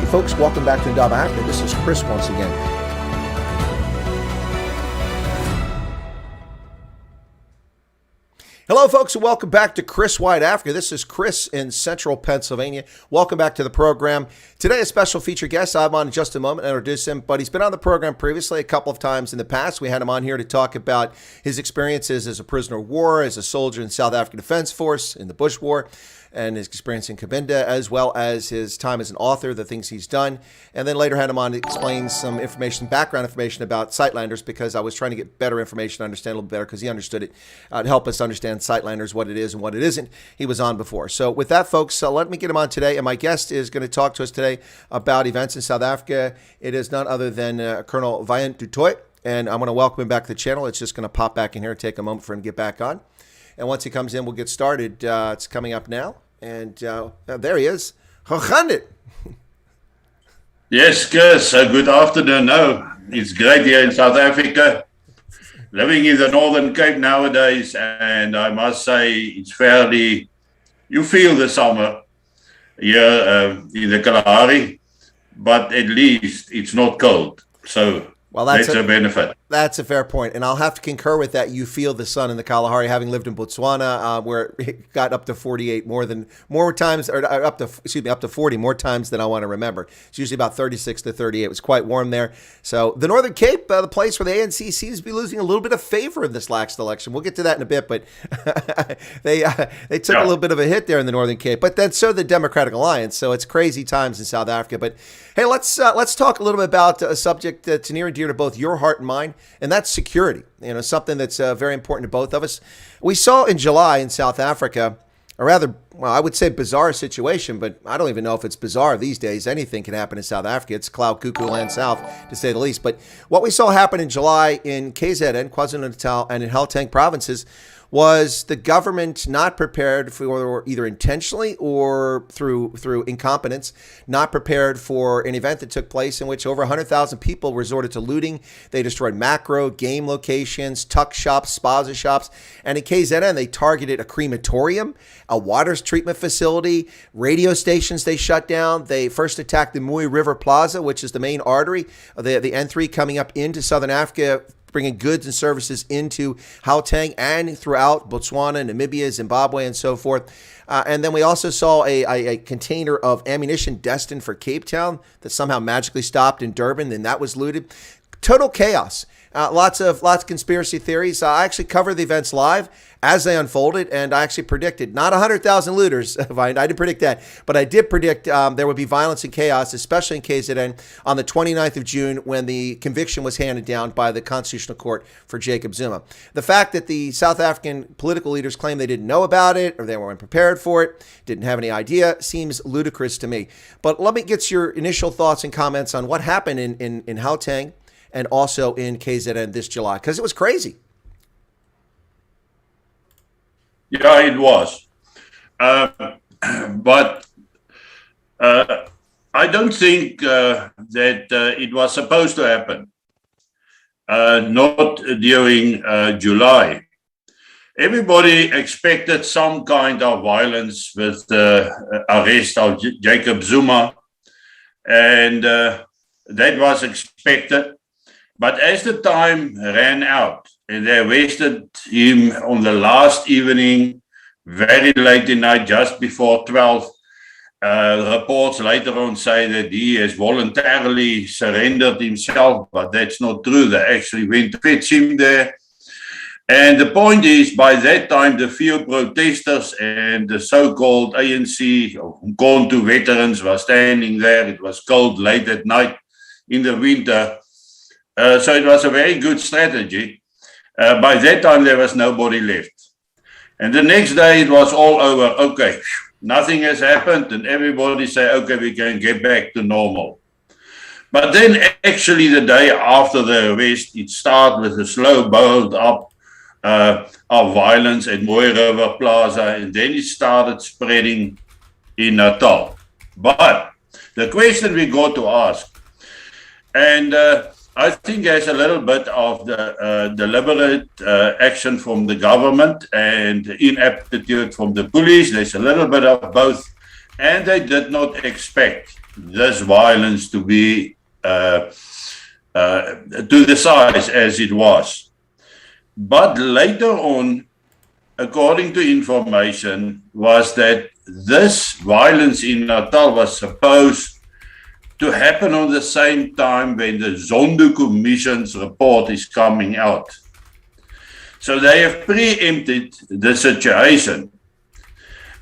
folks, welcome back to Indaba Africa. This is Chris once again. Hello, folks, and welcome back to Chris Wyatt Africa. This is Chris in central Pennsylvania. Welcome back to the program. Today, a special feature guest. I'm on in just a moment to introduce him, but he's been on the program previously a couple of times in the past. We had him on here to talk about his experiences as a prisoner of war, as a soldier in South African Defense Force in the Bush War, and his experience in Cabinda, as well as his time as an author, the things he's done. And then later had him on to explain some information, background information about Sightlanders, because I was trying to get better information, understand a little better, because he understood it, to help us understand Sightlanders, what it is and what it isn't. He was on before. So with that, folks, let me get him on today. And my guest is going to talk to us today about events in South Africa. It is none other than Colonel Wynand du Toit. And I'm going to welcome him back to the channel. It's just going to pop back in here and take a moment for him to get back on. And once he comes in, we'll get started. It's coming up now. And there he is. Yes, Chris. Good afternoon. No, it's great here in South Africa. Living in the Northern Cape nowadays, and I must say it's fairly, you feel the summer here in the Kalahari, but at least it's not cold. So well, that's a benefit. That's a fair point, and I'll have to concur with that. You feel the sun in the Kalahari, having lived in Botswana, where it got up to 48 more times, or up to 40 more times than I want to remember. It's usually about 36 to 38. It was quite warm there. So the Northern Cape, the place where the ANC seems to be losing a little bit of favor in this last election. We'll get to that in a bit, but they took a little bit of a hit there in the Northern Cape. But then so the Democratic Alliance. So it's crazy times in South Africa. But hey, let's talk a little bit about a subject that's near and dear to both your heart and mine. And that's security, something that's very important to both of us. We saw in July in South Africa a rather, well, I would say bizarre situation, but I don't even know if it's bizarre these days. Anything can happen in South Africa. It's cloud cuckoo land south, to say the least. But what we saw happen in July in KZN, KwaZulu-Natal and in Gauteng Provinces was the government not prepared for, either intentionally or through incompetence, not prepared for an event that took place in which over 100,000 people resorted to looting. They destroyed macro, game locations, tuck shops, spaza shops. And in KZN, they targeted a crematorium, a water treatment facility, radio stations they shut down. They first attacked the Mui River Plaza, which is the main artery, the N3 coming up into Southern Africa, bringing goods and services into Gauteng and throughout Botswana, Namibia, Zimbabwe, and so forth. And then we also saw a container of ammunition destined for Cape Town that somehow magically stopped in Durban, and that was looted. Total chaos. Lots of conspiracy theories. I actually covered the events live as they unfolded, and I actually predicted not 100,000 looters. I didn't predict that, but I did predict there would be violence and chaos, especially in KZN, on the 29th of June when the conviction was handed down by the Constitutional Court for Jacob Zuma. The fact that the South African political leaders claim they didn't know about it or they weren't prepared for it, didn't have any idea, seems ludicrous to me. But let me get your initial thoughts and comments on what happened in Gauteng and also in KZN this July, because it was crazy. Yeah, it was. But I don't think that it was supposed to happen. Not during July. Everybody expected some kind of violence with the arrest of Jacob Zuma, and that was expected. But as the time ran out, and they arrested him on the last evening, very late in night, just before 12. Reports later on say that he has voluntarily surrendered himself, but that's not true. They actually went to fetch him there. And the point is, by that time, the few protesters and the so-called ANC, or Kontu veterans, were standing there. It was cold, late at night in the winter. So it was a very good strategy. By that time, there was nobody left. And the next day, it was all over. Okay, nothing has happened. And everybody say, okay, we can get back to normal. But then actually the day after the arrest, it started with a slow build up of violence at Mooi River Plaza. And then it started spreading in Natal. But the question we got to ask, and I think there's a little bit of the deliberate action from the government and inaptitude from the police. There's a little bit of both. And they did not expect this violence to be to the size as it was. But later on, according to information, was that this violence in Natal was supposed to happen on the same time when the Zondo Commission's report is coming out. So they have preempted the situation,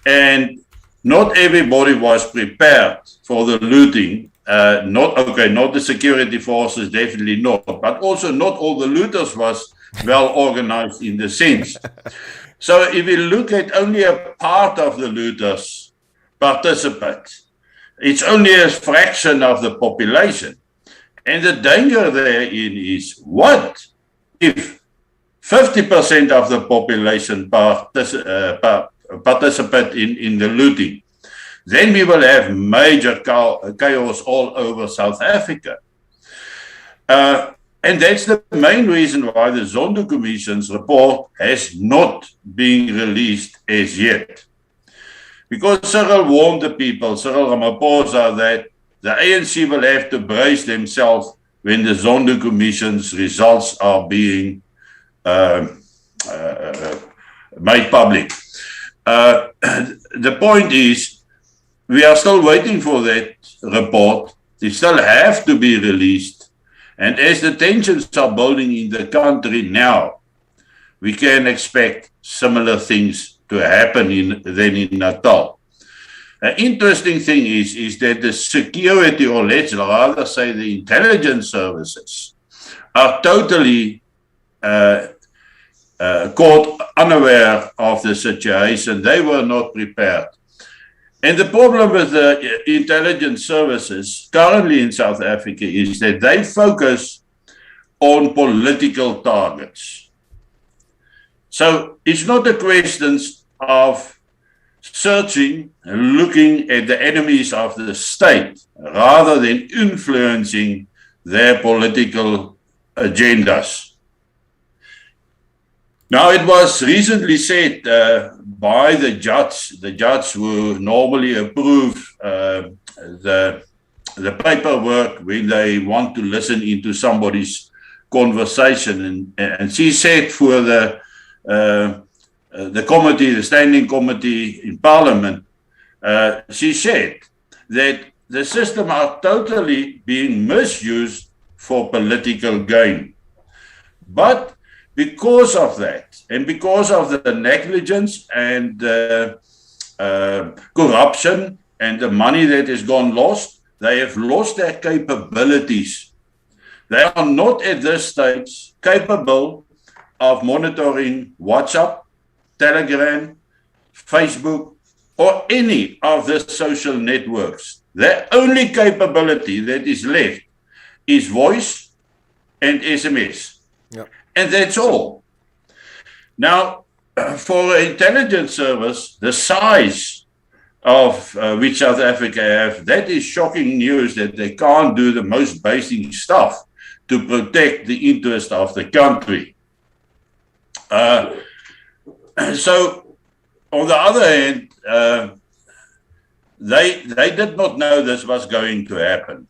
and not everybody was prepared for the looting. Not the security forces, definitely not, but also not all the looters was well organized in the sense. So if you look at only a part of the looters participate, it's only a fraction of the population. And the danger therein is, what if 50% of the population participate in the looting? Then we will have major chaos all over South Africa. And that's the main reason why the Zondo Commission's report has not been released as yet. Because Cyril warned the people, Cyril Ramaphosa, that the ANC will have to brace themselves when the Zondo Commission's results are being made public. The point is, we are still waiting for that report. They still have to be released. And as the tensions are building in the country now, we can expect similar things to happen in Natal. An interesting thing is that the security, or let's rather say the intelligence services, are totally caught unaware of the situation. They were not prepared. And the problem with the intelligence services currently in South Africa is that they focus on political targets. So it's not a question of searching and looking at the enemies of the state rather than influencing their political agendas. Now, it was recently said by the judge who normally approve the paperwork when they want to listen into somebody's conversation, and she said for the committee, the standing committee in Parliament, she said that the system are totally being misused for political gain. But because of that, and because of the negligence and corruption and the money that has gone lost, they have lost their capabilities. They are not at this stage capable of monitoring WhatsApp, Telegram, Facebook, or any of the social networks. Their only capability that is left is voice and SMS. Yep. And that's all. Now, for an intelligence service, the size of which South Africa have, that is shocking news that they can't do the most basic stuff to protect the interest of the country. So, on the other hand, they did not know this was going to happen.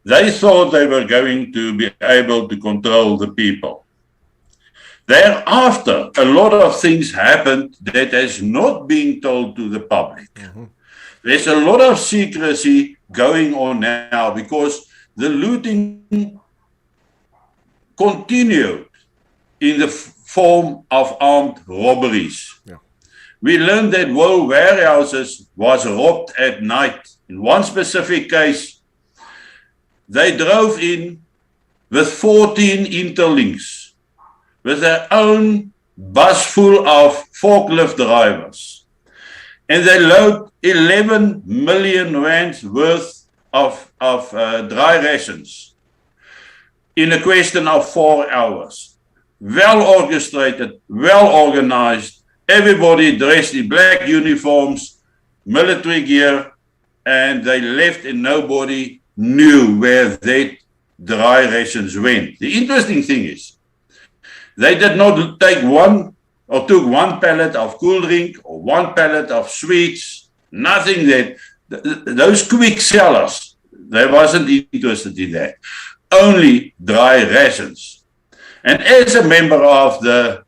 They thought they were going to be able to control the people. Thereafter, a lot of things happened that has not been told to the public. Mm-hmm. There's a lot of secrecy going on now because the looting continued in the form of armed robberies. Yeah. We learned that whole warehouses was robbed at night. In one specific case, they drove in with 14 interlinks, with their own bus full of forklift drivers. And they load 11 million rands worth of dry rations in a question of 4 hours. Well orchestrated, well organized, everybody dressed in black uniforms, military gear, and they left and nobody knew where that dry rations went. The interesting thing is, they did not take took one pallet of cool drink or one pallet of sweets, nothing that those quick sellers, they wasn't interested in that. Only dry rations. And as a member of the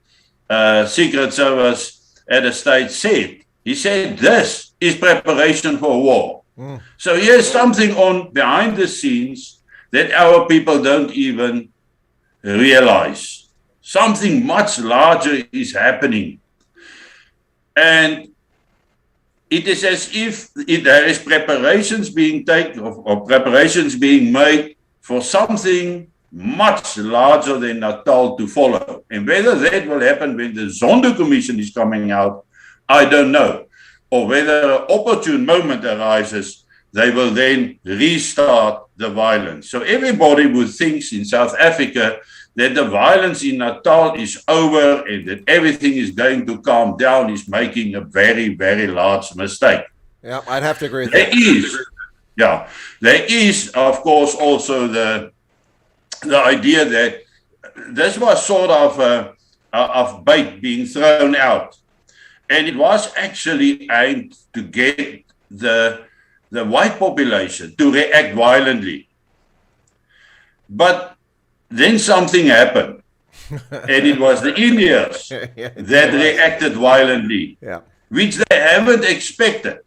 Secret Service at the state said, he said, this is preparation for war. So here's something on behind the scenes that our people don't even realize. Something much larger is happening. And it is as if there is preparations being taken or preparations being made for something much larger than Natal to follow. And whether that will happen when the Zondo Commission is coming out, I don't know. Or whether an opportune moment arises, they will then restart the violence. So everybody who thinks in South Africa that the violence in Natal is over and that everything is going to calm down is making a very, very large mistake. Yeah, I'd have to agree with that. There is, of course, also the idea that this was sort of bait being thrown out. And it was actually aimed to get the white population to react violently. But then something happened. And it was the Indians that reacted violently, which they haven't expected.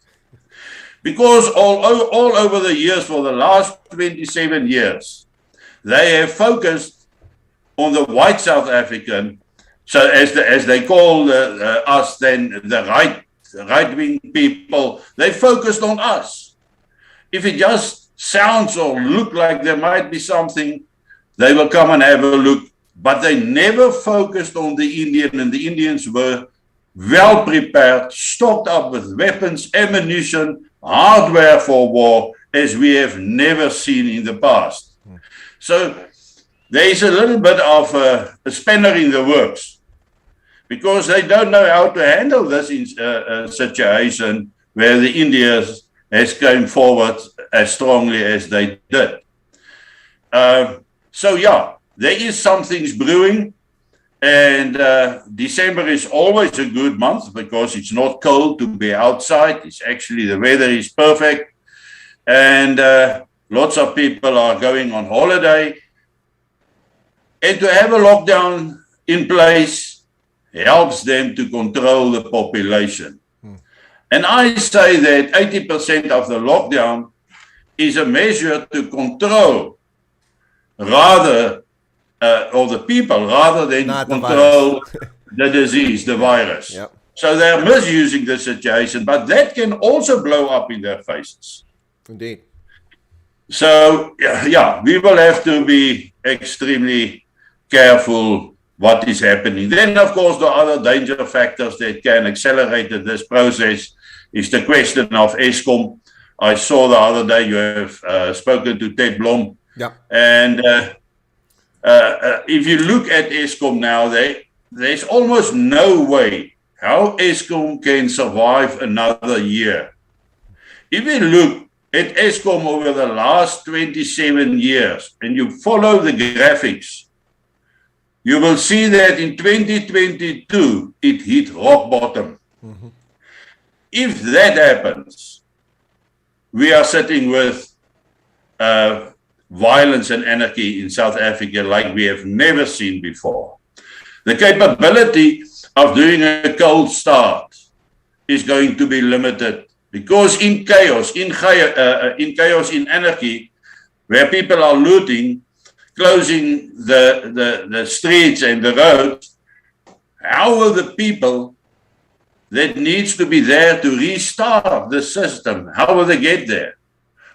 Because all over the years, for the last 27 years, they have focused on the white South African. So as they call us then the right-wing people, they focused on us. If it just sounds or look like there might be something, they will come and have a look. But they never focused on the Indian, and the Indians were well prepared, stocked up with weapons, ammunition, hardware for war, as we have never seen in the past. So there is a little bit of a spanner in the works, because they don't know how to handle this situation where the Indians has come forward as strongly as they did. So there is some things brewing, and December is always a good month because it's not cold to be outside. It's actually, the weather is perfect, and lots of people are going on holiday. And to have a lockdown in place helps them to control the population. And I say that 80% of the lockdown is a measure to control or the people, rather than control the disease, the virus. Yep. So they're misusing the situation, but that can also blow up in their faces. Indeed. So, we will have to be extremely careful what is happening. Then, of course, the other danger factors that can accelerate this process is the question of Eskom. I saw the other day you have spoken to Ted Blom. Yeah. And if you look at Eskom now, there's almost no way how Eskom can survive another year. If you look at Eskom over the last 27 years and you follow the graphics, you will see that in 2022, it hit rock bottom. Mm-hmm. If that happens, we are sitting with violence and anarchy in South Africa like we have never seen before. The capability of doing a cold start is going to be limited, because in chaos, in anarchy, where people are looting, closing the streets and the roads, how will the people that needs to be there to restart the system, how will they get there?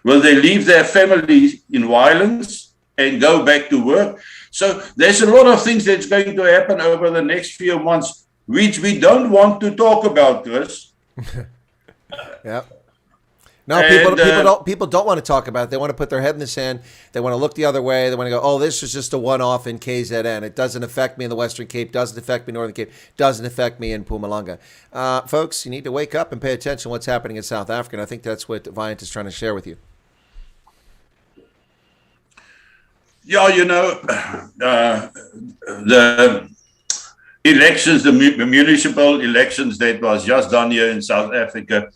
Will they leave their families in violence and go back to work? So there's a lot of things that's going to happen over the next few months, which we don't want to talk about, Chris. Yeah. No, people don't want to talk about it. They want to put their head in the sand. They want to look the other way. They want to go, oh, this is just a one-off in KZN. It doesn't affect me in the Western Cape, doesn't affect me in Northern Cape, doesn't affect me in Mpumalanga. Folks, you need to wake up and pay attention to what's happening in South Africa, and I think that's what Wyatt is trying to share with you. Yeah, the elections, the municipal elections that was just done here in South Africa,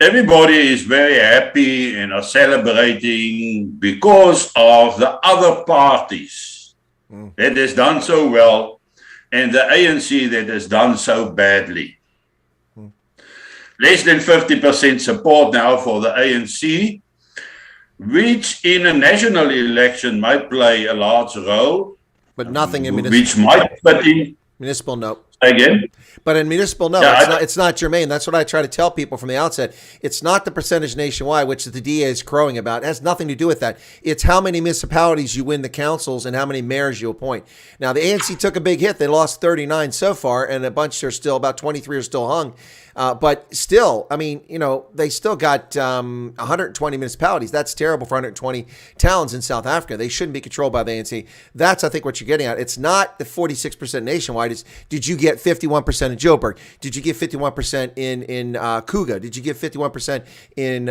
everybody is very happy and are celebrating because of the other parties that has done so well and the ANC that has done so badly. Less than 50% support now for the ANC, which in a national election might play a large role. But nothing in municipal. Which might fit in. Municipal, no. Again? But in municipal, no, Yeah, it's not germane. That's what I try to tell people from the outset. It's not the percentage nationwide, which the DA is crowing about. It has nothing to do with that. It's how many municipalities you win the councils and how many mayors you appoint. Now, the ANC took a big hit. They lost 39 so far, and a bunch are still, about 23 are still hung. But still, I mean, you know, they still got 120 municipalities. That's terrible for 120 towns in South Africa. They shouldn't be controlled by the ANC. That's, I think, what you're getting at. It's not the 46% nationwide. It's, did you get 51% in Joburg? Did you get 51% in Kuga? Did you get 51% in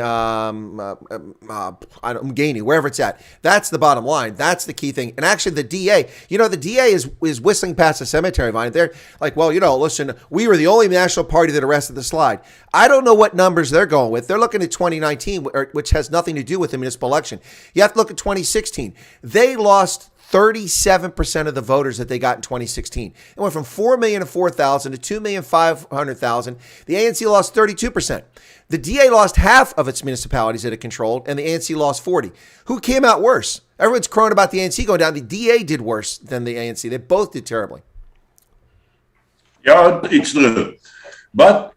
Mgeni, wherever it's at? That's the bottom line. That's the key thing. And actually, the DA, you know, the DA is whistling past the cemetery, Vine. They're like, well, you know, listen, we were the only national party that arrested the slide. I don't know what numbers they're going with. They're looking at 2019, which has nothing to do with the municipal election. You have to look at 2016. They lost 37% of the voters that they got in 2016. It went from 4 million to 4,000 to 2,500,000. The ANC lost 32%. The DA lost half of its municipalities that it controlled, and the ANC lost 40. Who came out worse? Everyone's crowing about the ANC going down. The DA did worse than the ANC. They both did terribly. Yeah, it's true. But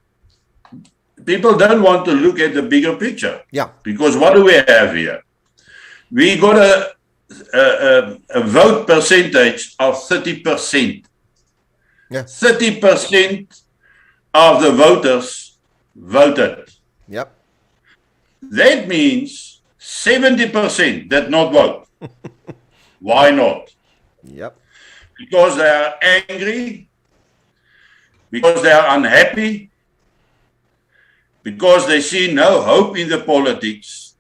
people don't want to look at the bigger picture. Yeah. Because what do we have here? We got a vote percentage of 30%. Yeah. 30% of the voters voted. Yep. That means 70% did not vote. Why not? Yep. Because they are angry, because they are unhappy, because they see no hope in the politics.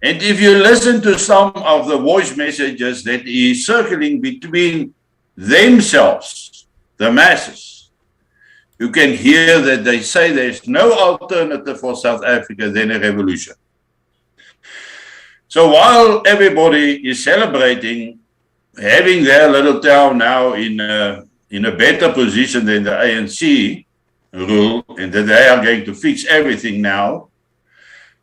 And if you listen to some of the voice messages that is circling between themselves, the masses, you can hear that they say there's no alternative for South Africa than a revolution. So while everybody is celebrating having their little town now in a better position than the ANC rule, and that they are going to fix everything now,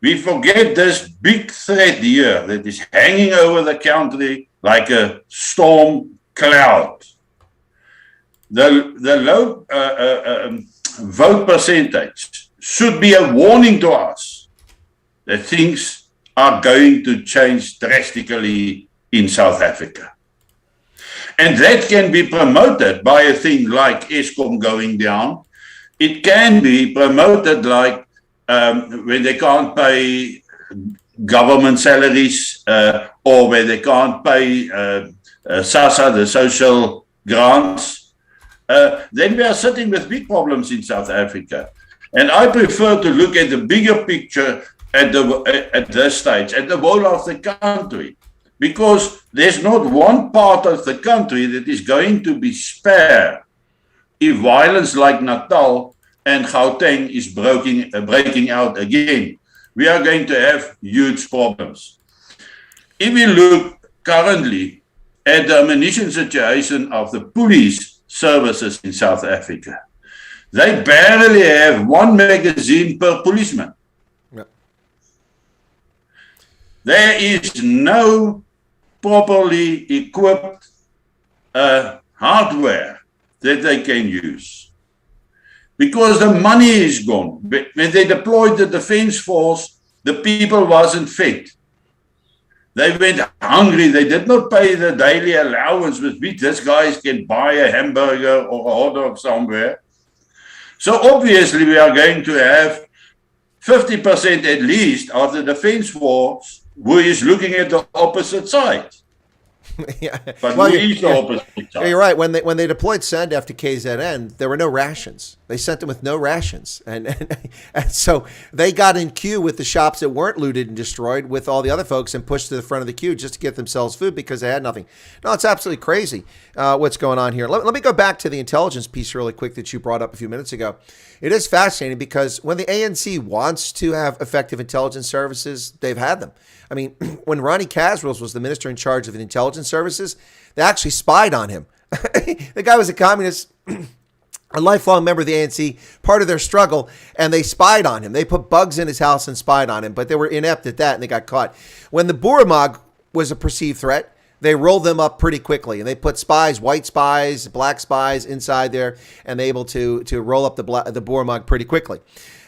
we forget this big threat here that is hanging over the country like a storm cloud. The low vote percentage should be a warning to us that things are going to change drastically in South Africa. And that can be promoted by a thing like Eskom going down. It can be promoted like when they can't pay government salaries or where they can't pay SASSA, the social grants. Then we are sitting with big problems in South Africa. And I prefer to look at the bigger picture at this stage, at the whole of the country. Because there's not one part of the country that is going to be spared if violence like Natal and Gauteng is breaking out again. We are going to have huge problems. If we look currently at the ammunition situation of the police services in South Africa, they barely have one magazine per policeman. Yep. There is no properly equipped hardware that they can use because the money is gone. When they deployed the defense force, the people wasn't fed. They went hungry. They did not pay the daily allowance with which these guys can buy a hamburger or a hot dog somewhere. So obviously we are going to have 50% at least of the defense force who is looking at the opposite side. Yeah. But well, who is the opposite side? You're right. When they deployed SADF to KZN, there were no rations. They sent them with no rations. And so they got in queue with the shops that weren't looted and destroyed with all the other folks and pushed to the front of the queue just to get themselves food because they had nothing. No, it's absolutely crazy what's going on here. Let me go back to the intelligence piece really quick that you brought up a few minutes ago. It is fascinating because when the ANC wants to have effective intelligence services, they've had them. I mean, when Ronnie Kasrils was the minister in charge of the intelligence services, they actually spied on him. The guy was a communist, a lifelong member of the ANC, part of their struggle, and they spied on him. They put bugs in his house and spied on him, but they were inept at that, and they got caught. When the Boeremag was a perceived threat, they rolled them up pretty quickly, and they put spies, white spies, black spies inside there, and they able to roll up the Boeremag pretty quickly.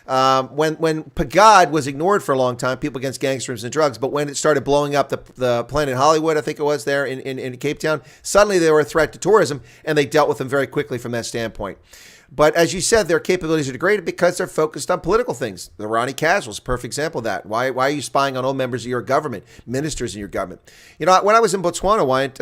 When Pagad was ignored for a long time, people against gangsters and drugs, but when it started blowing up the Planet Hollywood, I think it was there in Cape Town, suddenly they were a threat to tourism, and they dealt with them very quickly from that standpoint. But as you said, their capabilities are degraded because they're focused on political things. The Ronnie Kasrils, perfect example of that. Why are you spying on all members of your government, ministers in your government? You know, when I was in Botswana, Wyatt,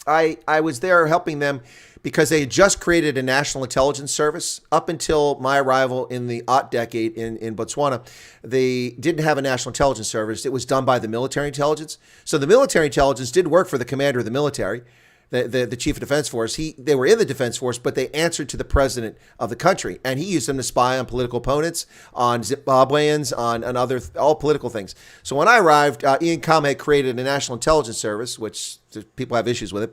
I was there helping them because they had just created a national intelligence service. Up until my arrival in the Ot decade in Botswana, they didn't have a national intelligence service. It was done by the military intelligence. So the military intelligence did work for the commander of the military, the chief of defense force. They were in the defense force, but they answered to the president of the country, and he used them to spy on political opponents, on Zimbabweans, on other all political things. So when I arrived, Ian Kame created a national intelligence service, which people have issues with it,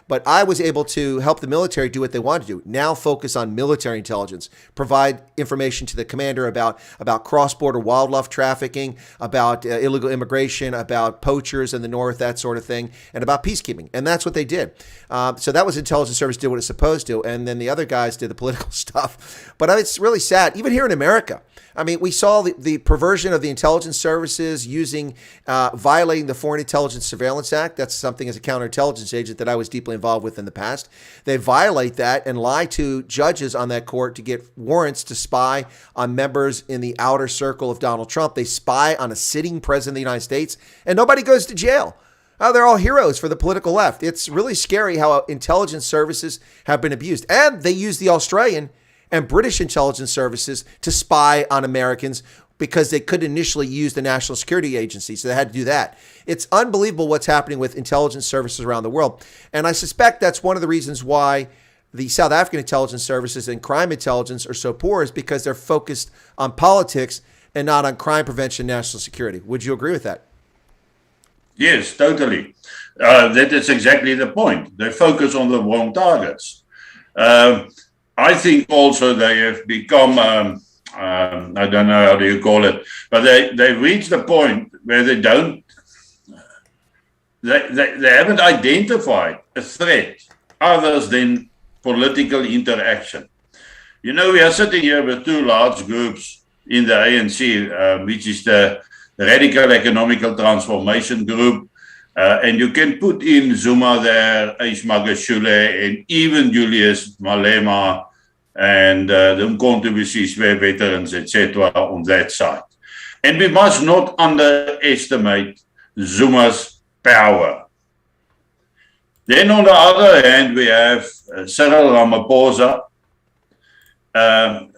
but I was able to help the military do what they wanted to do. Now focus on military intelligence, provide information to the commander about cross-border wildlife trafficking, about illegal immigration, about poachers in the north, that sort of thing, and about peacekeeping. And that's what they did. So that was intelligence service did what it's supposed to, and then the other guys did the political stuff. But it's really sad, even here in America. I mean, we saw the perversion of the intelligence services violating the Foreign Intelligence Surveillance Act. That's something as a counterintelligence agent that I was deeply involved with in the past. They violate that and lie to judges on that court to get warrants to spy on members in the outer circle of Donald Trump. They spy on a sitting president of the United States, and nobody goes to jail. Oh, they're all heroes for the political left. It's really scary how intelligence services have been abused. And they use the Australian and British intelligence services to spy on Americans because they couldn't initially use the National Security Agency, so they had to do that. It's unbelievable what's happening with intelligence services around the world. And I suspect that's one of the reasons why the South African intelligence services and crime intelligence are so poor, is because they're focused on politics and not on crime prevention and national security. Would you agree with that? Yes, totally. That is exactly the point. They focus on the wrong targets. I think also they have become, I don't know how do you call it, but they've reached the point where they haven't identified a threat other than political interaction. You know, we are sitting here with two large groups in the ANC, which is the Radical Economical Transformation Group, and you can put in Zuma there, Ace Magashule, and even Julius Malema, and the Umkhonto we veterans, etc., on that side. And we must not underestimate Zuma's power. Then on the other hand, we have Cyril Ramaphosa,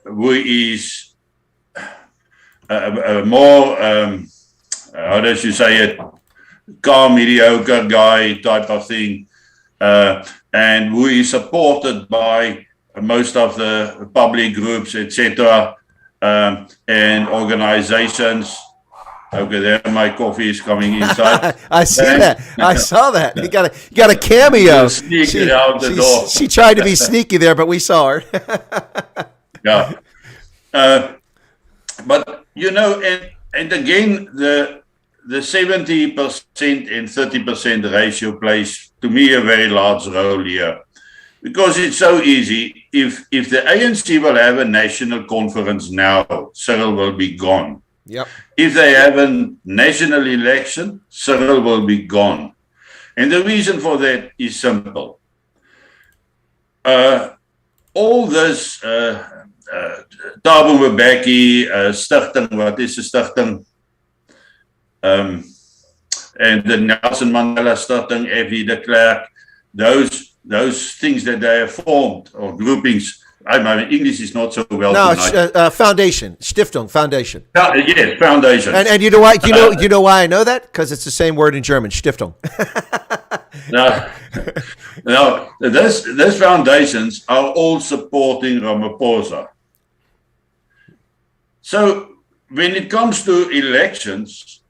who is a more, how does you say it, calm, mediocre guy type of thing, and who is supported by most of the public groups, etc., and organizations. Okay, there my coffee is coming inside. I see that. I saw that. You got a cameo. Sneaking out the door. She tried to be sneaky there, but we saw her. Yeah. But you know, and again, the 70% and 30% ratio plays to me a very large role here. Because it's so easy. If the ANC will have a national conference now, Cyril will be gone. Yep. If they have a national election, Cyril will be gone. And the reason for that is simple. All this Thabo Mbeki, Stichting, what is the Stichting? And the Nelson Mandela Stichting, F.E. de Klerk, those things that they have formed, or groupings, my English is not so well No, tonight. foundation, Stiftung, foundation. Yes, foundation. And you know why? You know why I know that? Because it's the same word in German, Stiftung. Now, these foundations are all supporting Ramaphosa. So when it comes to elections,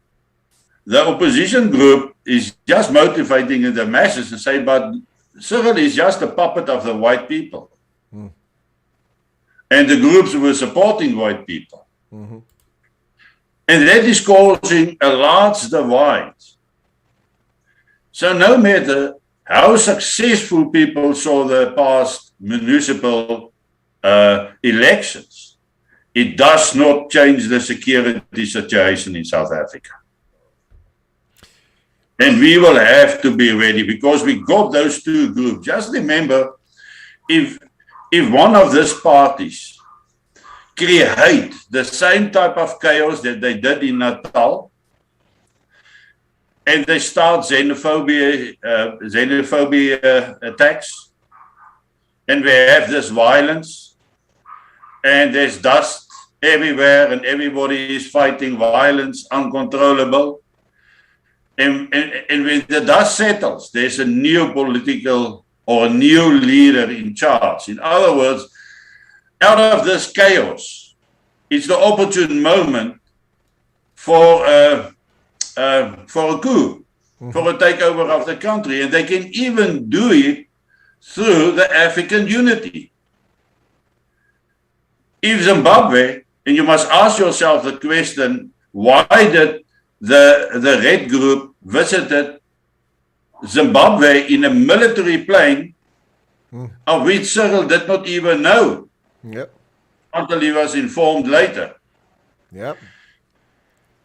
the opposition group is just motivating the masses and say, but Cyril is just a puppet of the white people. Mm. And the groups were supporting white people. Mm-hmm. And that is causing a large divide. So no matter how successful people saw the past municipal elections, it does not change the security situation in South Africa. And we will have to be ready because we got those two groups. Just remember, if one of these parties create the same type of chaos that they did in Natal, and they start xenophobia attacks, and we have this violence, and there's dust everywhere, and everybody is fighting violence, uncontrollable. And when the dust settles, there's a new political or a new leader in charge. In other words, out of this chaos, it's the opportune moment for a coup, for a takeover of the country. And they can even do it through the African unity. If Zimbabwe, and you must ask yourself the question, why did the Red Group visited Zimbabwe in a military plane of which Cyril did not even know until he was informed later. Yep.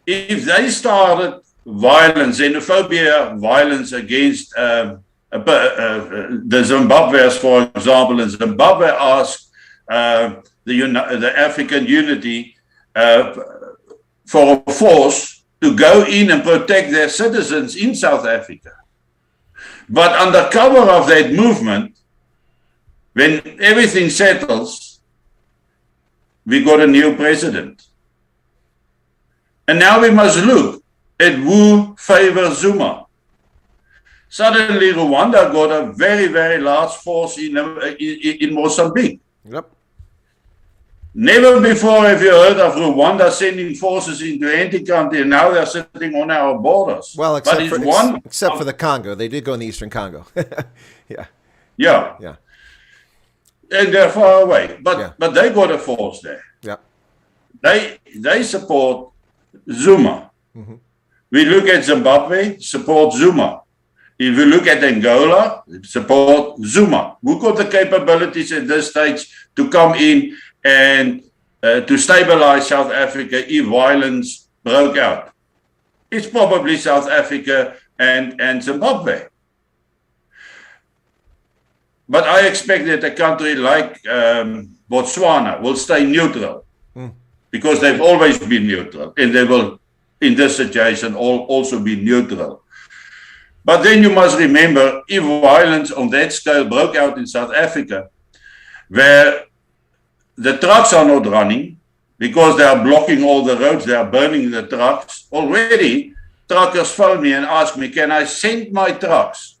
If they started violence, xenophobia violence against the Zimbabweans, for example, and Zimbabwe asked the African unity for a force to go in and protect their citizens in South Africa. But under cover of that movement, when everything settles, we got a new president. And now we must look at who favors Zuma. Suddenly, Rwanda got a very, very large force in Mozambique. Yep. Never before have you heard of Rwanda sending forces into anti-country, and now they're sitting on our borders. Well, except for the Congo. They did go in the Eastern Congo. Yeah. And they're far away. But they got a force there. Yeah. They support Zuma. Mm-hmm. We look at Zimbabwe, support Zuma. If we look at Angola, support Zuma. Who got the capabilities at this stage to come in and to stabilize South Africa if violence broke out? It's probably South Africa and Zimbabwe. But I expect that a country like Botswana will stay neutral because they've always been neutral, and they will, in this situation, also be neutral. But then you must remember, if violence on that scale broke out in South Africa, where the trucks are not running because they are blocking all the roads, they are burning the trucks. Already, truckers phone me and ask me, can I send my trucks?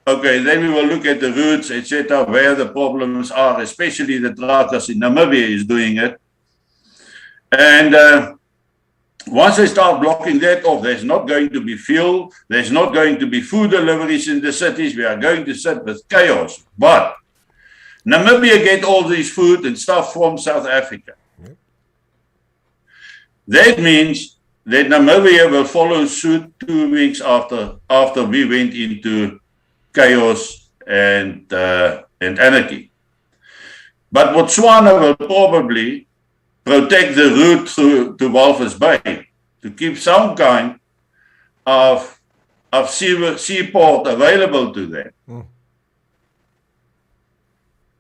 Okay, then we will look at the routes, etc., where the problems are, especially the truckers in Namibia is doing it. And once they start blocking that off, there's not going to be fuel, there's not going to be food deliveries in the cities, we are going to sit with chaos. But Namibia get all this food and stuff from South Africa. Yep. That means that Namibia will follow suit 2 weeks after we went into chaos and anarchy. But Botswana will probably protect the route through to Walvis Bay to keep some kind of seaport available to them.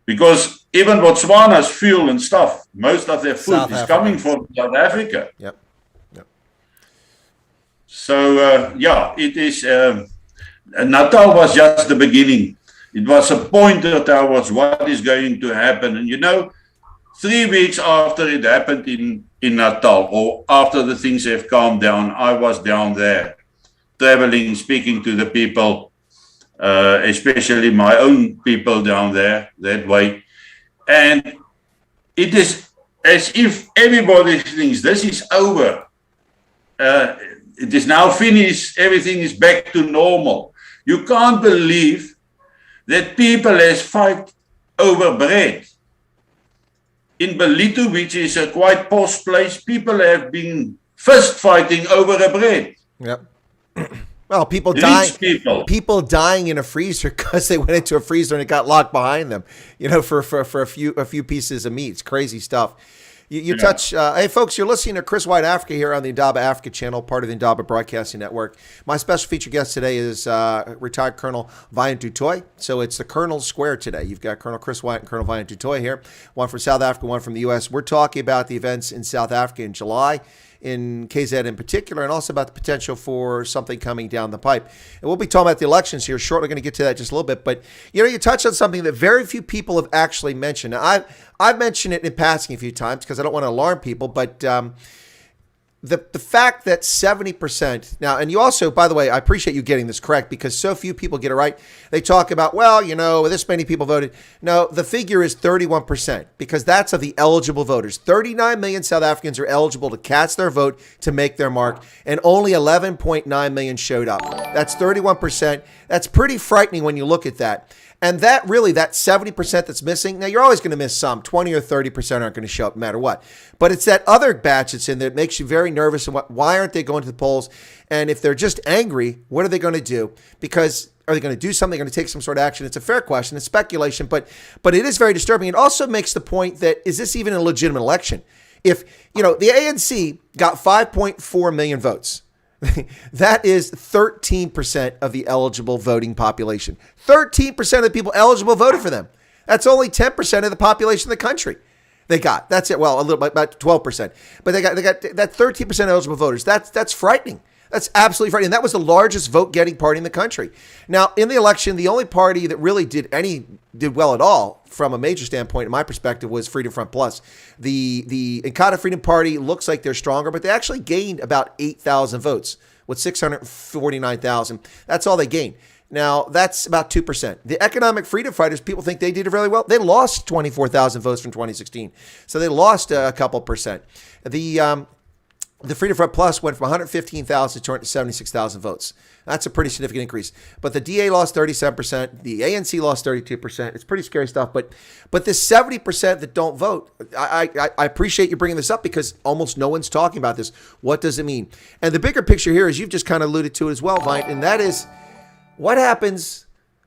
Because even Botswana's fuel and stuff, most of their food is coming from South Africa. Yep. So, it is, Natal was just the beginning. It was appointed towards what is going to happen. And 3 weeks after it happened in Natal, or after the things have calmed down, I was down there, traveling, speaking to the people, especially my own people down there that way. And it is as if everybody thinks this is over. It is now finished. Everything is back to normal. You can't believe that people has fight over bread. In Ballito, which is a quite posh place, people have been fist fighting over a bread. Yep. Well, people dying in a freezer because they went into a freezer and it got locked behind them, for a few pieces of meat. It's crazy stuff. You touch, hey folks, you're listening to Chris Wyatt Africa here on the Indaba Africa channel, part of the Indaba Broadcasting Network. My special feature guest today is retired Colonel Wynand du Toit. So it's the Colonel's Square today. You've got Colonel Chris Wyatt and Colonel Wynand du Toit here, one from South Africa, one from the U.S. We're talking about the events in South Africa in July, in KZ in particular, and also about the potential for something coming down the pipe. And we'll be talking about the elections here shortly. We're going to get to that just a little bit. But, you touched on something that very few people have actually mentioned. Now, I've mentioned it in passing a few times because I don't want to alarm people, but the fact that 70% now, and you also, by the way, I appreciate you getting this correct because so few people get it right. They talk about, this many people voted. No, the figure is 31% because that's of the eligible voters. 39 million South Africans are eligible to cast their vote to make their mark, and only 11.9 million showed up. That's 31%. That's pretty frightening when you look at that. And that 70% that's missing, now you're always going to miss some, 20 or 30% aren't going to show up no matter what. But it's that other batch that's in there that makes you very nervous. And why aren't they going to the polls? And if they're just angry, what are they going to do? Because are they going to do something? They're going to take some sort of action? It's a fair question. It's speculation, but it is very disturbing. It also makes the point that, is this even a legitimate election? If, the ANC got 5.4 million votes, that is 13% of the eligible voting population. 13% of the people eligible voted for them. That's only 10% of the population of the country. They got. That's it. Well, a little bit, about 12%. But they got that 13% eligible voters. That's frightening. That's absolutely frightening. That was the largest vote-getting party in the country. Now, in the election, the only party that really did well at all, from a major standpoint, in my perspective, was Freedom Front Plus. The Inkatha Freedom Party looks like they're stronger, but they actually gained about 8,000 votes with 649,000. That's all they gained. Now, that's about 2%. The Economic Freedom Fighters, people think they did really well. They lost 24,000 votes from 2016. So they lost a couple percent. The Freedom Front Plus went from 115,000 to 276,000 votes. That's a pretty significant increase. But the DA lost 37%. The ANC lost 32%. It's pretty scary stuff. But this 70% that don't vote, I appreciate you bringing this up because almost no one's talking about this. What does it mean? And the bigger picture here is you've just kind of alluded to it as well, Vine, and that is what happens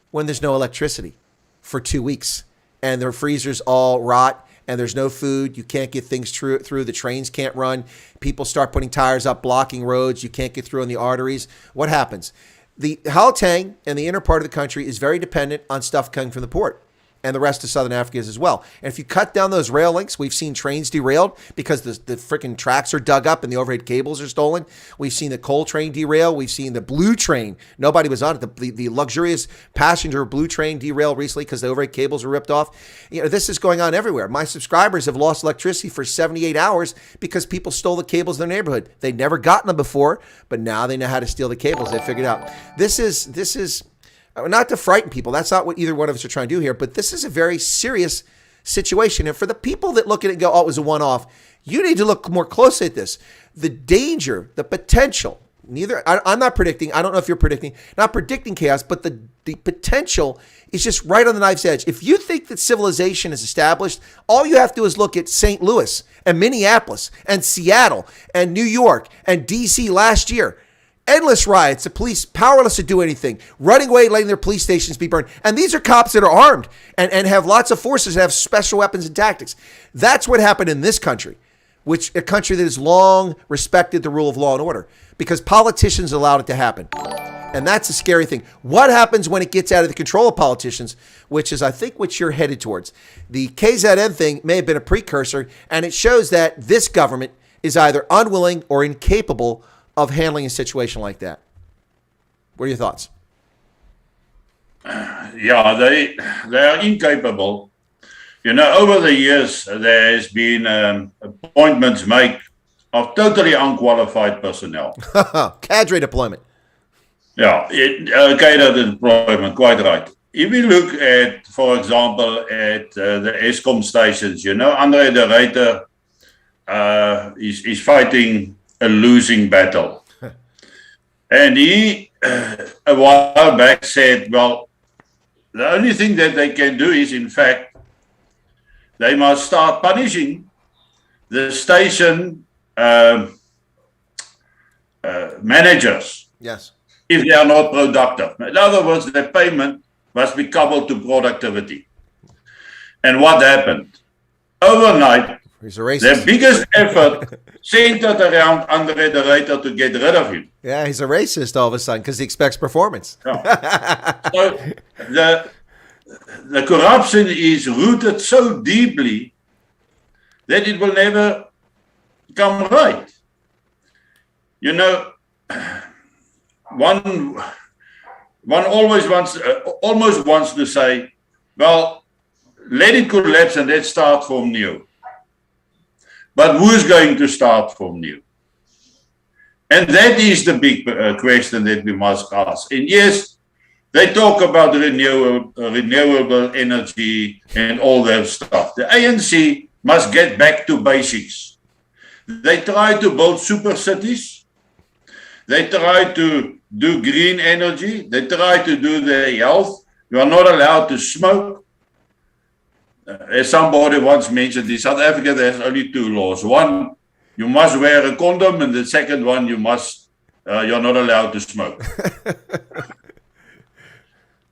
when there's no electricity for 2 weeks and their freezers all rot and there's no food. You can't get things through. The trains can't run. People start putting tires up, blocking roads. You can't get through on the arteries. What happens? The Gauteng and the inner part of the country is very dependent on stuff coming from the port. And the rest of Southern Africa is as well. And if you cut down those rail links, we've seen trains derailed because the freaking tracks are dug up and the overhead cables are stolen. We've seen the coal train derail. We've seen the blue train. Nobody was on it. The luxurious passenger blue train derailed recently because the overhead cables were ripped off. This is going on everywhere. My subscribers have lost electricity for 78 hours because people stole the cables in their neighborhood. They'd never gotten them before, but now they know how to steal the cables. They figured out. This is not to frighten people. That's not what either one of us are trying to do here, but this is a very serious situation. And for the people that look at it and go, oh, it was a one-off, you need to look more closely at this. The danger, the potential, I'm not predicting, I don't know if you're predicting, not predicting chaos, but the potential is just right on the knife's edge. If you think that civilization is established, all you have to do is look at St. Louis and Minneapolis and Seattle and New York and DC last year. Endless riots, the police powerless to do anything, running away, letting their police stations be burned. And these are cops that are armed and have lots of forces and have special weapons and tactics. That's what happened in this country, a country that has long respected the rule of law and order because politicians allowed it to happen. And that's a scary thing. What happens when it gets out of the control of politicians, which is, I think, what you're headed towards. The KZN thing may have been a precursor, and it shows that this government is either unwilling or incapable of handling a situation like that. What are your thoughts? Yeah, they are incapable. Over the years, there has been appointments made of totally unqualified personnel. Cadre deployment. Yeah, cadre deployment, quite right. If we look at, for example, at the ESCOM stations, Andre de Ruyter is fighting a losing battle. And he, a while back, said, well, the only thing that they can do is, in fact, they must start punishing the station managers. Yes. If they are not productive. In other words, their payment must be coupled to productivity. And what happened? Overnight, their biggest effort centered around Andre de Ruyter to get rid of him. Yeah, he's a racist all of a sudden because he expects performance. Yeah. So the corruption is rooted so deeply that it will never come right. One always almost wants to say, well, let it collapse and let's start from new. But who's going to start from new? And that is the big question that we must ask. And yes, they talk about renewable energy and all that stuff. The ANC must get back to basics. They try to build super cities. They try to do green energy. They try to do their health. You are not allowed to smoke. As somebody once mentioned, in South Africa, there's only two laws. One, you must wear a condom, and the second one, you're not allowed to smoke.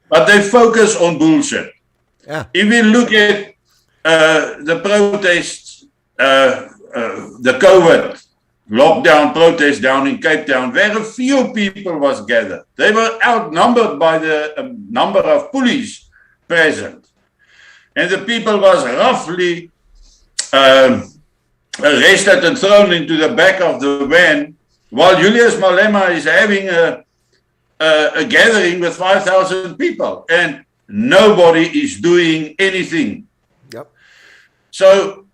But they focus on bullshit. Yeah. If we look at the protests, the COVID lockdown protests down in Cape Town, very few people was gathered. They were outnumbered by the number of police present. And the people was roughly arrested and thrown into the back of the van while Julius Malema is having a gathering with 5,000 people. And nobody is doing anything. Yep. So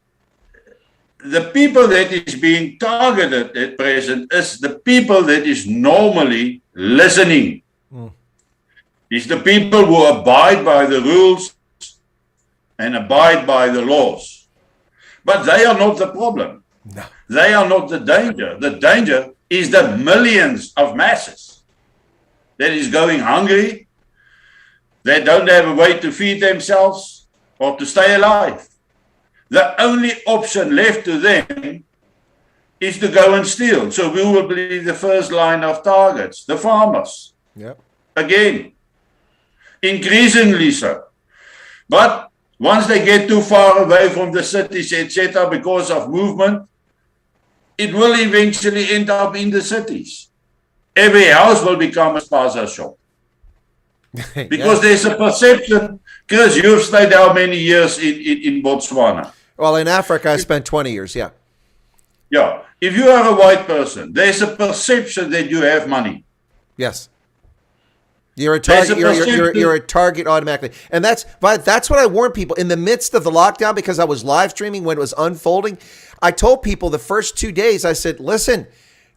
the people that is being targeted at present is the people that is normally listening. It's the people who abide by the rules and abide by the laws. But they are not the problem. No. They are not the danger. The danger is the millions of masses that is going hungry, that don't have a way to feed themselves or to stay alive. The only option left to them is to go and steal. So we will be the first line of targets, the farmers. Yep. Again, increasingly so. But once they get too far away from the cities, etc., because of movement, it will eventually end up in the cities. Every house will become a spaza shop. Because there's a perception. Chris, you've stayed how many years in Botswana? Well, in Africa, I spent 20 years, yeah. Yeah. If you are a white person, there's a perception that you have money. Yes. You're a target. You're a target automatically, and that's what I warned people in the midst of the lockdown, because I was live streaming when it was unfolding. I told people the first 2 days, I said, listen,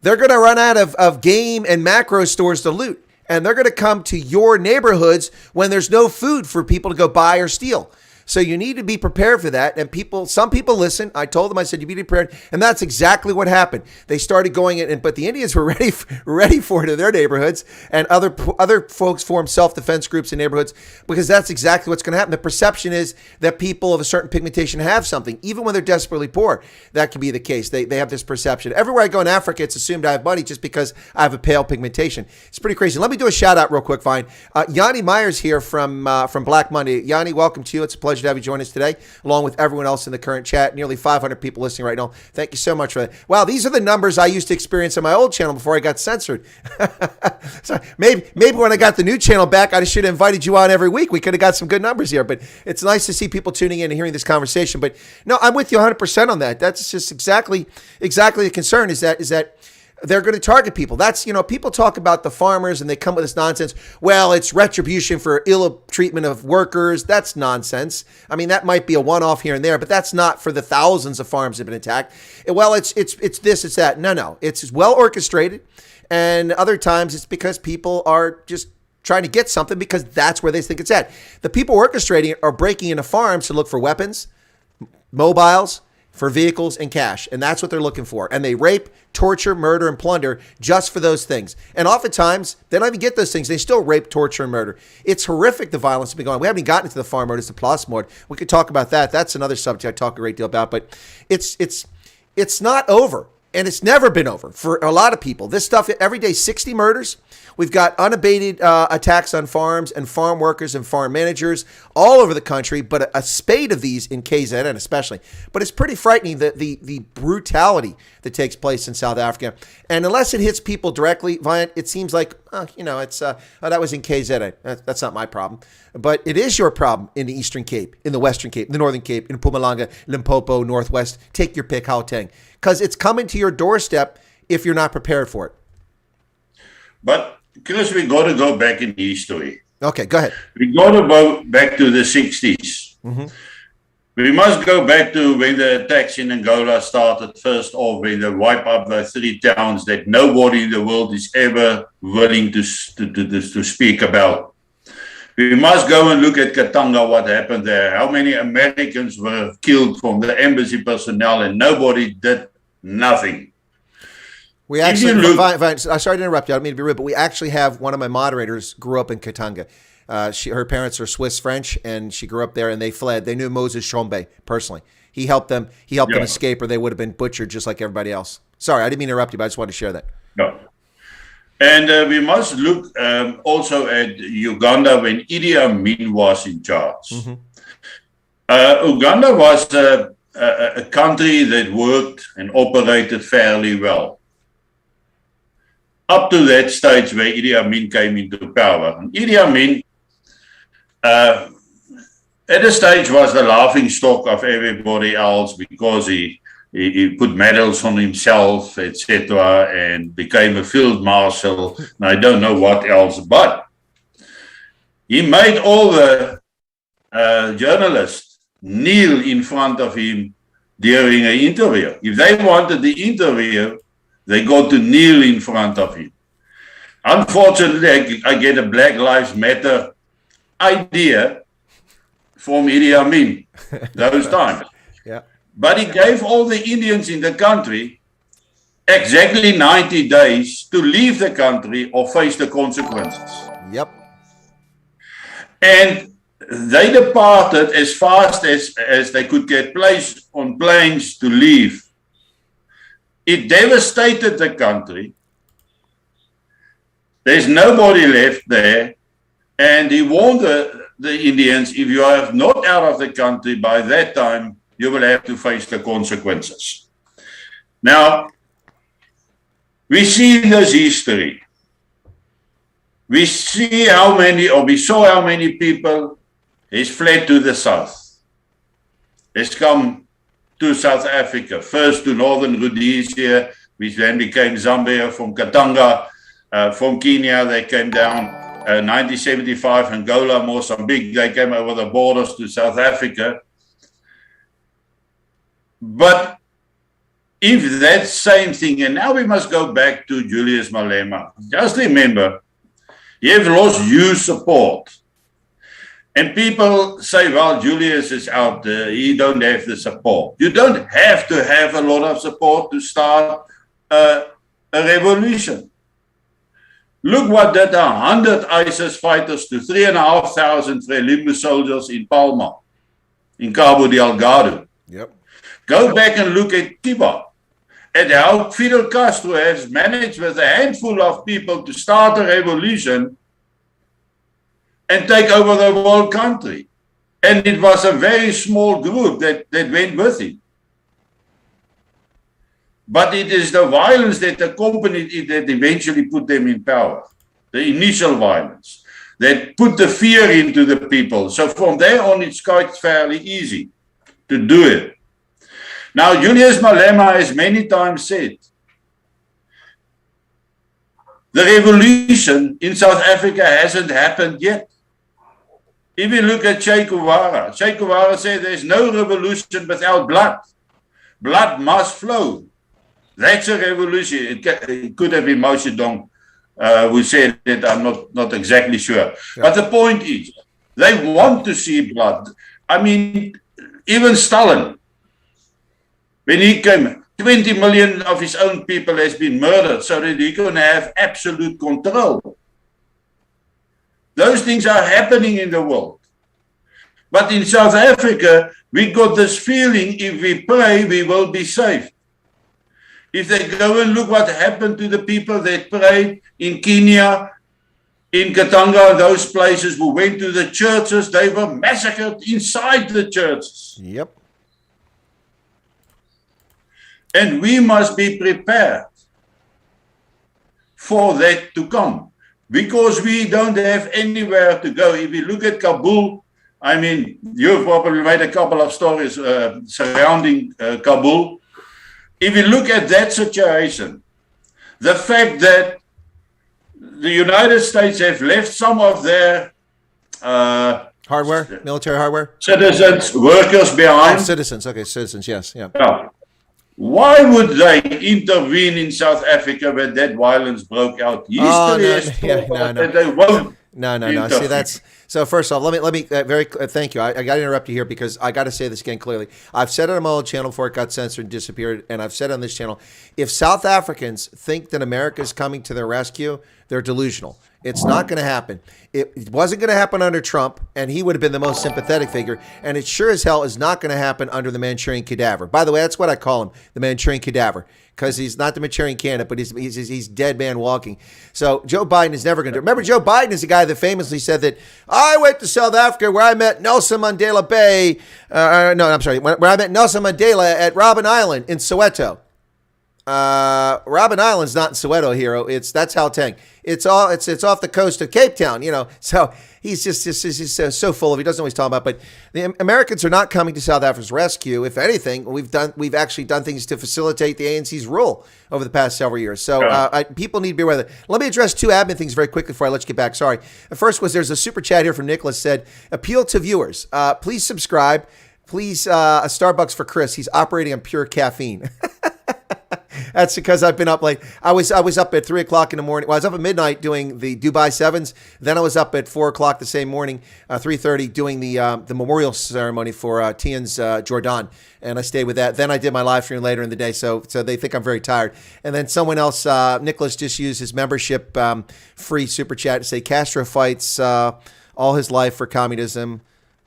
they're going to run out of game and macro stores to loot, and they're going to come to your neighborhoods when there's no food for people to go buy or steal. So you need to be prepared for that. And some people listen. I told them, I said, you be prepared. And that's exactly what happened. They started going in, but the Indians were ready for it in their neighborhoods. And other folks formed self-defense groups in neighborhoods, because that's exactly what's going to happen. The perception is that people of a certain pigmentation have something, even when they're desperately poor. That can be the case. They have this perception. Everywhere I go in Africa, it's assumed I have money just because I have a pale pigmentation. It's pretty crazy. Let me do a shout out real quick, Vine. Yanni Myers here from Black Monday. Yanni, welcome to you. It's a pleasure to have you join us today, along with everyone else in the current chat. Nearly 500 people listening right now. Thank you so much for that. Wow, these are the numbers I used to experience on my old channel before I got censored. So maybe when I got the new channel back, I should have invited you on every week. We could have got some good numbers here, but it's nice to see people tuning in and hearing this conversation. But no, I'm with you 100% on that. That's just exactly the concern is that they're going to target people. That's, people talk about the farmers and they come with this nonsense. Well, it's retribution for ill treatment of workers. That's nonsense. I mean, that might be a one-off here and there, but that's not for the thousands of farms that have been attacked. Well, it's this, it's that. No. It's well orchestrated. And other times it's because people are just trying to get something because that's where they think it's at. The people orchestrating it are breaking into farms to look for weapons, mobiles, for vehicles and cash. And that's what they're looking for. And they rape, torture, murder, and plunder just for those things. And oftentimes, they don't even get those things. They still rape, torture, and murder. It's horrific, the violence that's been going on. We haven't even gotten into the farm murders, the plasmord. We could talk about that. That's another subject I talk a great deal about. But it's not over. And it's never been over for a lot of people. This stuff, every day, 60 murders. We've got unabated attacks on farms and farm workers and farm managers all over the country, but a spate of these in KZN especially. But it's pretty frightening, the brutality that takes place in South Africa. And unless it hits people directly, Wyatt, it seems like, that was in KZN. That's not my problem. But it is your problem in the Eastern Cape, in the Western Cape, in the Northern Cape, in Mpumalanga, Limpopo, Northwest. Take your pick, Gauteng. Because it's coming to your doorstep if you're not prepared for it. But, Chris, we got to go back in history. Okay, go ahead. We got to go back to the 60s. Mm-hmm. We must go back to when the attacks in Angola started first off, when they wipe up the 3 towns that nobody in the world is ever willing to speak about. We must go and look at Katanga, what happened there. How many Americans were killed from the embassy personnel and nobody did nothing. We actually, sorry to interrupt you, I don't mean to be rude, but we actually have one of my moderators grew up in Katanga. Her parents are Swiss-French, and she grew up there, and they fled. They knew Moses Shombe personally. He helped them. Them escape, or they would have been butchered just like everybody else. Sorry, I didn't mean to interrupt you, but I just wanted to share that. No. And we must look also at Uganda when Idi Amin was in charge. Mm-hmm. Uganda was a country that worked and operated fairly well. Up to that stage where Idi Amin came into power. And Idi Amin, at a stage, was the laughingstock of everybody else because he put medals on himself, etc., and became a field marshal, and I don't know what else. But he made all the journalists kneel in front of him during an interview. If they wanted the interview, they got to kneel in front of him. Unfortunately, I get a Black Lives Matter idea from Idi Amin those times. Yeah. But he gave all the Indians in the country exactly 90 days to leave the country or face the consequences. Yep. And they departed as fast as they could get placed on planes to leave. It devastated the country. There's nobody left there. And he warned the Indians, if you are not out of the country by that time, you will have to face the consequences. Now, we see this history. We saw how many people has fled to the south. Has come to South Africa, first to northern Rhodesia, which then became Zambia, from Katanga, from Kenya, they came down, 1975, Angola, Mozambique, they came over the borders to South Africa. But if that same thing, and now we must go back to Julius Malema. Just remember, you have lost huge support. And people say, well, Julius is out there, he don't have the support. You don't have to have a lot of support to start a revolution. Look what did 100 ISIS fighters to 3,500 Frelimo soldiers in Palma, in Cabo Delgado. Yep. Go back and look at Cuba, at how Fidel Castro has managed with a handful of people to start a revolution and take over the whole country. And it was a very small group that went with him. But it is the violence that accompanied it that eventually put them in power. The initial violence that put the fear into the people. So from there on, it's quite fairly easy to do it. Now, Julius Malema has many times said, The revolution in South Africa hasn't happened yet. If you look at Che Guevara said there's no revolution without blood. Blood must flow. That's a revolution. It could have been Mao Zedong who said it. I'm not exactly sure. Yeah. But the point is, they want to see blood. I mean, even Stalin, when he came, 20 million of his own people has been murdered so that he can have absolute control. Those things are happening in the world. But in South Africa, we got this feeling if we pray, we will be safe. If they go and look what happened to the people that prayed in Kenya, in Katanga, those places who went to the churches, they were massacred inside the churches. Yep. And we must be prepared for that to come, because we don't have anywhere to go. If you look at Kabul, I mean, you've probably made a couple of stories surrounding Kabul. If you look at that situation, the fact that the United States have left some of their hardware, military hardware, citizens, workers behind. Oh, citizens, okay, citizens, yes, yeah. Why would they intervene in South Africa when that violence broke out? History has told that they won't. No. See, that's so. First off, let me thank you. I got to interrupt you here because I got to say this again clearly. I've said it on my old channel before it got censored and disappeared, and I've said on this channel: if South Africans think that America is coming to their rescue, they're delusional. It's not going to happen. It wasn't going to happen under Trump, and he would have been the most sympathetic figure. And it sure as hell is not going to happen under the Manchurian Cadaver. By the way, that's what I call him, the Manchurian Cadaver, because he's not the Manchurian candidate, but he's dead man walking. So Joe Biden is never going to. Remember, Joe Biden is the guy that famously said that I went to South Africa where I met Nelson Mandela Bay. Where I met Nelson Mandela at Robben Island in Soweto. Robben Island's not in Soweto, hero. That's Gauteng. It's off the coast of Cape Town, you know. So he's just so full of. He doesn't know what he's talking about. But the Americans are not coming to South Africa's rescue. If anything, we've actually done things to facilitate the ANC's rule over the past several years. So people need to be aware of that. Let me address two admin things very quickly before I let you get back. Sorry. The first was there's a super chat here from Nicklin said, appeal to viewers. Please subscribe. Please, a Starbucks for Chris. He's operating on pure caffeine. That's because I've been up late. I was up at 3 o'clock in the morning. Well, I was up at midnight doing the Dubai Sevens. Then I was up at 4 o'clock the same morning, 3:30, doing the memorial ceremony for Tian's Jordan, and I stayed with that. Then I did my live stream later in the day, so they think I'm very tired. And then someone else, Nicholas, just used his membership free super chat to say Castro fights all his life for communism.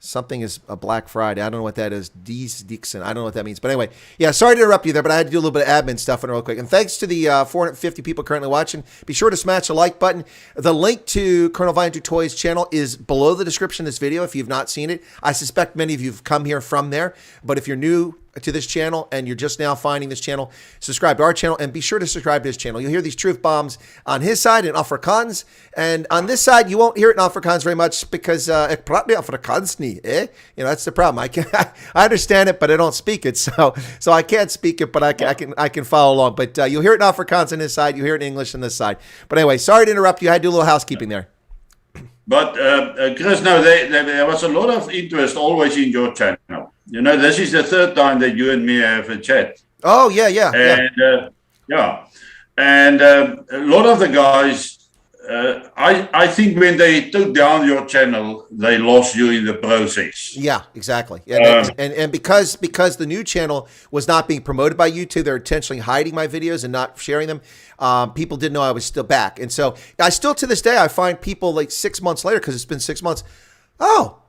Something is a Black Friday. I don't know what that is. Dixon. I don't know what that means. But anyway, yeah, sorry to interrupt you there, but I had to do a little bit of admin stuff on it real quick. And thanks to the 450 people currently watching. Be sure to smash the like button. The link to Colonel Wynand du Toit's channel is below the description of this video if you've not seen it. I suspect many of you have come here from there. But if you're new to this channel and you're just now finding this channel, subscribe to our channel and be sure to subscribe to his channel. You'll hear these truth bombs on his side in Afrikaans, and on this side you won't hear it in Afrikaans very much because ek praat nie Afrikaans nie, eh? You know, that's the problem. I understand it, but I don't speak it, so I can't speak it, but I can follow along. But you'll hear it in Afrikaans on this side, you hear it in English on this side. But anyway, sorry to interrupt you. I had to do a little housekeeping there. But Chris, no, there was a lot of interest always in your channel. You know, this is the third time that you and me have a chat. Oh, yeah. And a lot of the guys, I think when they took down your channel, they lost you in the process. Yeah, exactly. And because the new channel was not being promoted by YouTube, they're intentionally hiding my videos and not sharing them. People didn't know I was still back. And so I still, to this day, I find people like 6 months later, because it's been 6 months, oh,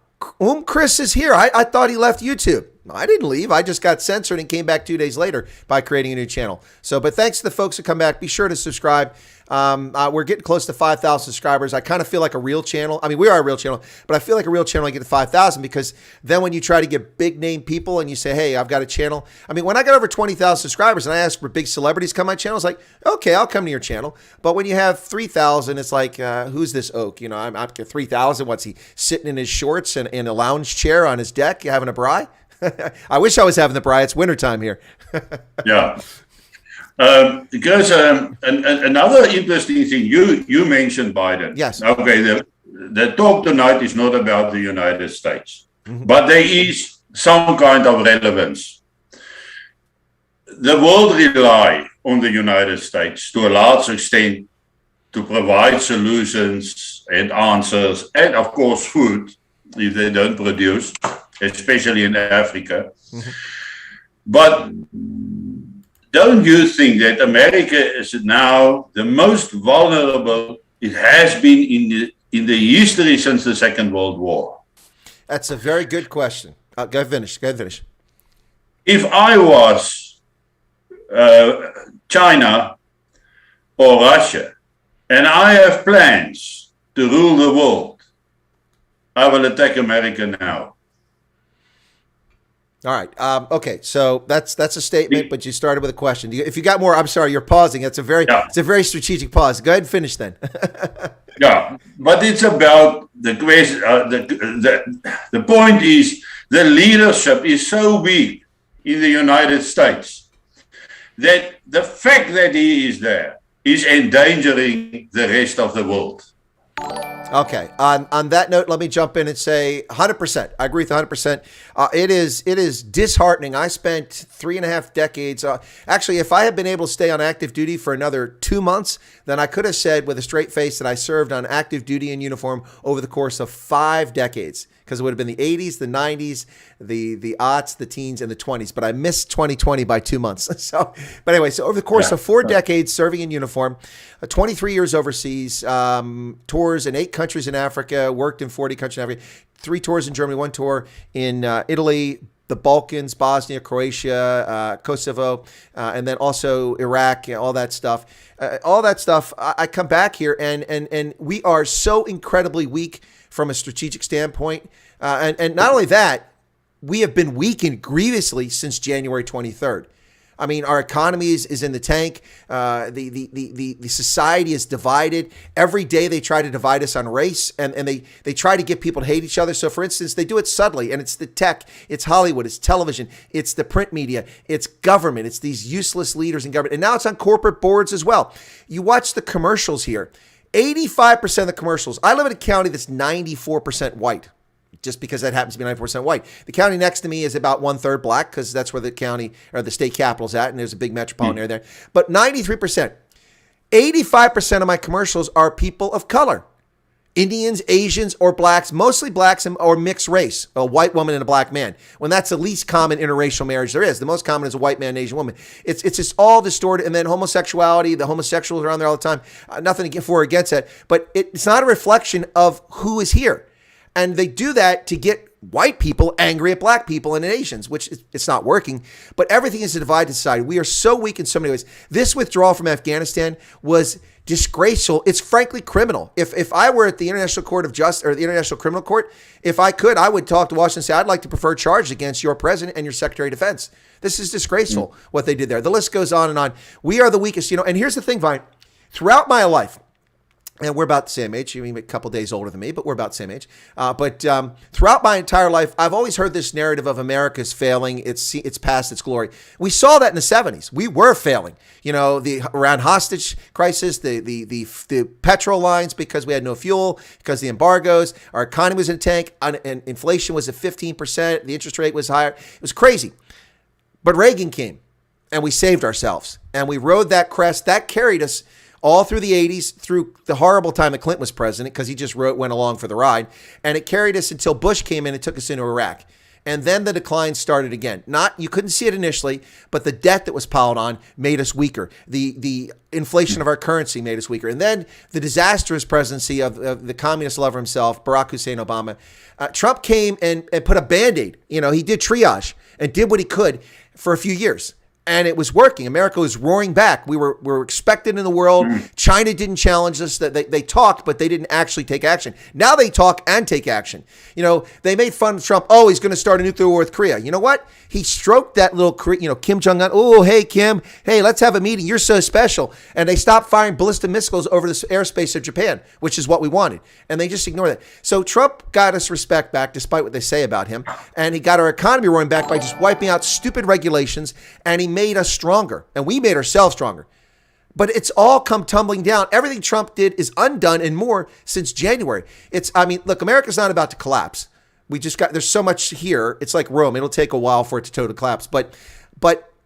Chris is here. I thought he left YouTube. No, I didn't leave. I just got censored and came back 2 days later by creating a new channel. So, but thanks to the folks who come back. Be sure to subscribe. We're getting close to 5,000 subscribers. I kind of feel like a real channel. I mean, we are a real channel, but I feel like a real channel. I get to 5,000 because then when you try to get big name people and you say, hey, I've got a channel. I mean, when I got over 20,000 subscribers and I asked for big celebrities to come to my channel, it's like, okay, I'll come to your channel. But when you have 3,000, it's like, who's this oak? You know, I'm 3,000. What's he sitting in his shorts and in a lounge chair on his deck having a braai? I wish I was having the braai. It's wintertime here. Yeah. Because another interesting thing, you mentioned Biden. Yes. Okay, the talk tonight is not about the United States, but there is some kind of relevance. The world rely on the United States to a large extent to provide solutions and answers, and of course food, if they don't produce, especially in Africa. But don't you think that America is now the most vulnerable it has been in the history since the Second World War? That's a very good question. Go ahead, finish. If I was China or Russia, and I have plans to rule the world, I will attack America now. All right. Okay. So that's a statement, but you started with a question. If you got more, I'm sorry, you're pausing. It's a very strategic pause. Go ahead and finish then. Yeah, but it's about the question. The point is the leadership is so weak in the United States that the fact that he is there is endangering the rest of the world. Okay. On that note, let me jump in and say 100%. I agree with 100%. It is disheartening. I spent 3.5 decades. Actually, if I had been able to stay on active duty for another 2 months, then I could have said with a straight face that I served on active duty in uniform over the course of 5 decades. Because it would have been the 80s, the 90s, the aughts, the teens, and the 20s. But I missed 2020 by 2 months. But anyway, so over the course of 4 decades serving in uniform, 23 years overseas, tours in 8 countries in Africa, worked in 40 countries in Africa, 3 tours in Germany, 1 tour in Italy, the Balkans, Bosnia, Croatia, Kosovo, and then also Iraq, all that stuff. I come back here and we are so incredibly weak from a strategic standpoint. And not only that, we have been weakened grievously since January 23rd. I mean, our economy is in the tank. The society is divided. Every day they try to divide us on race, and they try to get people to hate each other. So, for instance, they do it subtly, and it's the tech, it's Hollywood, it's television, it's the print media, it's government, it's these useless leaders in government. And now it's on corporate boards as well. You watch the commercials here. 85% of the commercials. I live in a county that's 94% white, just because that happens to be 94% white. The county next to me is about 1/3 black, because that's where the county or the state capital's at, and there's a big metropolitan area there. But 93%, 85% of my commercials are people of color. Indians, Asians, or blacks, mostly blacks or mixed race, a white woman and a black man, when that's the least common interracial marriage there is. The most common is a white man and Asian woman. It's just all distorted. And then homosexuality, the homosexuals are on there all the time. Nothing for or against that, but it's not a reflection of who is here. And they do that to get white people angry at black people and Asians, which it's not working. But everything is a divided society. We are so weak in so many ways. This withdrawal from Afghanistan was disgraceful. It's frankly criminal. If I were at the International Court of Justice or the International Criminal Court, if I could, I would talk to Washington and say, I'd like to prefer charges against your president and your Secretary of Defense. This is disgraceful what they did there. The list goes on and on. We are the weakest, and here's the thing, Vine. Throughout my life, and we're about the same age. You mean a couple days older than me, but we're about the same age. But throughout my entire life, I've always heard this narrative of America's failing. It's past its glory. We saw that in the 70s. We were failing. Around hostage crisis, the petrol lines because we had no fuel, because of the embargoes. Our economy was in a tank, and inflation was at 15%. The interest rate was higher. It was crazy. But Reagan came, and we saved ourselves, and we rode that crest. That carried us all through the 80s, through the horrible time that Clinton was president, because he just went along for the ride. And it carried us until Bush came in and took us into Iraq. And then the decline started again. You couldn't see it initially, but the debt that was piled on made us weaker. The inflation of our currency made us weaker. And then the disastrous presidency of the communist lover himself, Barack Hussein Obama. Trump came and put a Band-Aid. He did triage and did what he could for a few years. And it was working. America was roaring back. We were respected in the world. China didn't challenge us. They talked, but they didn't actually take action. Now they talk and take action. They made fun of Trump. Oh, he's going to start a nuclear war with Korea. You know what? He stroked that little, Kim Jong-un. Oh, hey, Kim. Hey, let's have a meeting. You're so special. And they stopped firing ballistic missiles over the airspace of Japan, which is what we wanted. And they just ignored that. So Trump got us respect back, despite what they say about him. And he got our economy roaring back by just wiping out stupid regulations. And he made us stronger, and we made ourselves stronger. But it's all come tumbling down. Everything Trump did is undone and more since January. Look, America's not about to collapse. There's so much here. It's like Rome. It'll take a while for it to totally collapse. But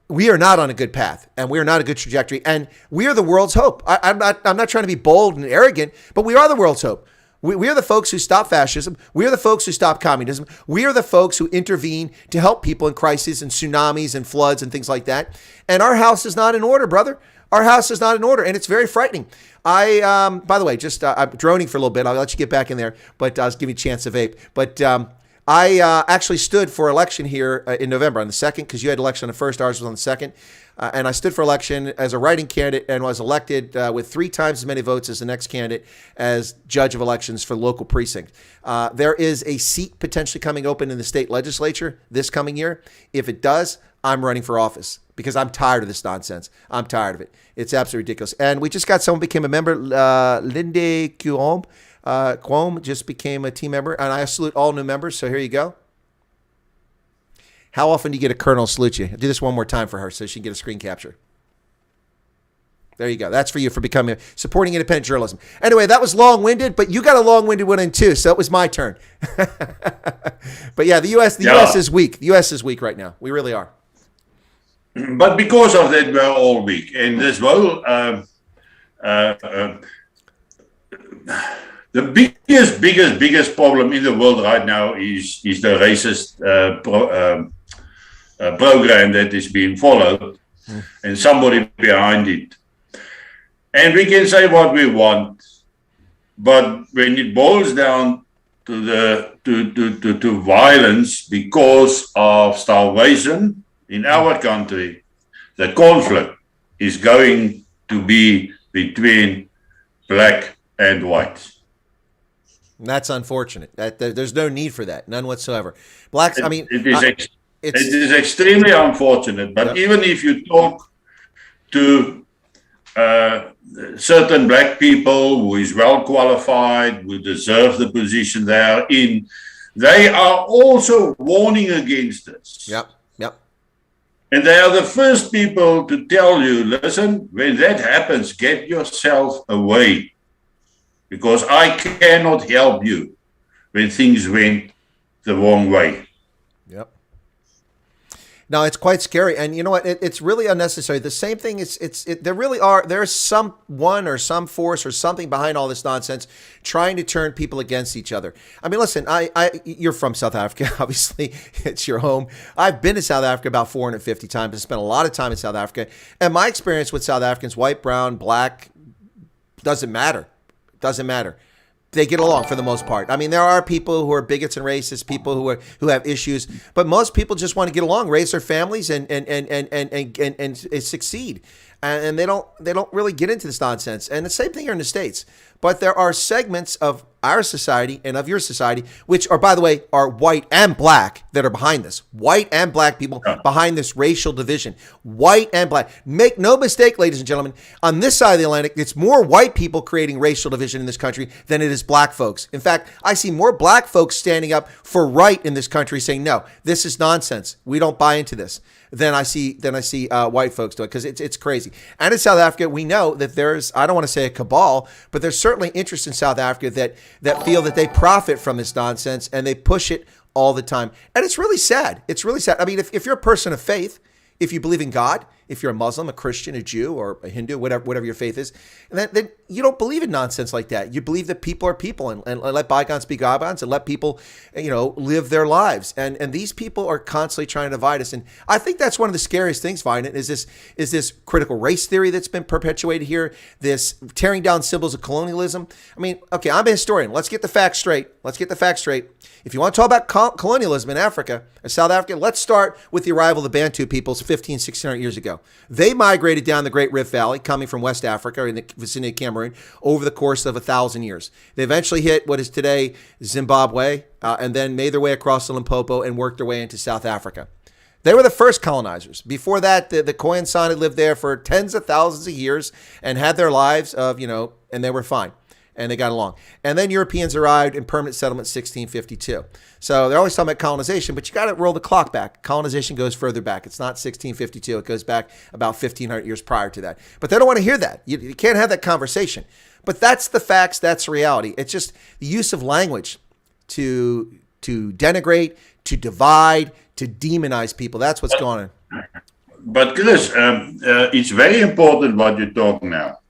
we are not on a good path, and we are not a good trajectory. And we are the world's hope. I'm not trying to be bold and arrogant, but we are the world's hope. We are the folks who stop fascism. We are the folks who stop communism. We are the folks who intervene to help people in crises and tsunamis and floods and things like that. And our house is not in order, brother. Our house is not in order, and it's very frightening. By the way, I'm droning for a little bit. I'll let you get back in there, but I'll give you a chance to vape. But I actually stood for election here in November on the 2nd, because you had election on the 1st, ours was on the 2nd. And I stood for election as a writing candidate and was elected with 3 times as many votes as the next candidate as judge of elections for local precinct. There is a seat potentially coming open in the state legislature this coming year. If it does, I'm running for office because I'm tired of this nonsense. I'm tired of it. It's absolutely ridiculous. And we just got someone became a member, Linde Quom just became a team member. And I salute all new members. So here you go. How often do you get a colonel salute you? I'll do this one more time for her so she can get a screen capture. There you go. That's for you for supporting independent journalism. Anyway, that was long-winded, but you got a long-winded one in too, so it was my turn. But yeah, the U.S. is weak. The U.S. is weak right now. We really are. But because of that, we're all weak. And this whole, the biggest problem in the world right now is the racist program that is being followed, and somebody behind it. And we can say what we want, but when it boils down to violence because of starvation in our country, the conflict is going to be between black and white. That's unfortunate. There's no need for that, none whatsoever. Blacks, it is extremely unfortunate. But even if you talk to certain black people who is well qualified, who deserve the position they are in, they are also warning against this. Yep. And they are the first people to tell you, listen, when that happens, get yourself away, because I cannot help you when things went the wrong way. Yep. No, it's quite scary. And you know what? It's really unnecessary. The same thing there's someone or some force or something behind all this nonsense trying to turn people against each other. I mean, listen, you're from South Africa, obviously. It's your home. I've been to South Africa about 450 times. I spent a lot of time in South Africa. And my experience with South Africans, white, brown, black, doesn't matter. Doesn't matter. They get along for the most part. I mean, there are people who are bigots and racist, people who have issues, but most people just want to get along, raise their families, and succeed. And they don't really get into this nonsense. And the same thing here in the States. But there are segments of our society and of your society, which are, by the way, are white and black, that are behind this. White and black people behind this racial division. White and black. Make no mistake, ladies and gentlemen, on this side of the Atlantic, it's more white people creating racial division in this country than it is black folks. In fact, I see more black folks standing up for right in this country saying, no, this is nonsense. We don't buy into this. Than I see white folks do it, because it's crazy. And in South Africa, we know that there's, I don't want to say a cabal, but there's certainly interest in South Africa that feel that they profit from this nonsense, and they push it all the time. And it's really sad. It's really sad. I mean, if you're a person of faith, if you believe in God, if you're a Muslim, a Christian, a Jew, or a Hindu, whatever your faith is, and then you don't believe in nonsense like that. You believe that people are people, and let bygones be bygones, and let people, live their lives. And these people are constantly trying to divide us. And I think that's one of the scariest things, Wynand, is this critical race theory that's been perpetuated here, this tearing down symbols of colonialism. I mean, okay, I'm a historian. Let's get the facts straight. If you want to talk about colonialism in Africa or South Africa, let's start with the arrival of the Bantu peoples 1,600 years ago. They migrated down the Great Rift Valley, coming from West Africa or in the vicinity of Cameroon, over the course of 1,000 years. They eventually hit what is today Zimbabwe, and then made their way across the Limpopo and worked their way into South Africa. They were the first colonizers. Before that, the Khoisan had lived there for tens of thousands of years and had their lives and they were fine. and they got along. And then Europeans arrived in permanent settlement 1652. So they're always talking about colonization, but you got to roll the clock back. Colonization goes further back. It's not 1652. It goes back about 1,500 years prior to that. But they don't want to hear that. You can't have that conversation. But that's the facts. That's reality. It's just the use of language to denigrate, to divide, to demonize people. That's what's going on. But Chris, it's very important what you talk now.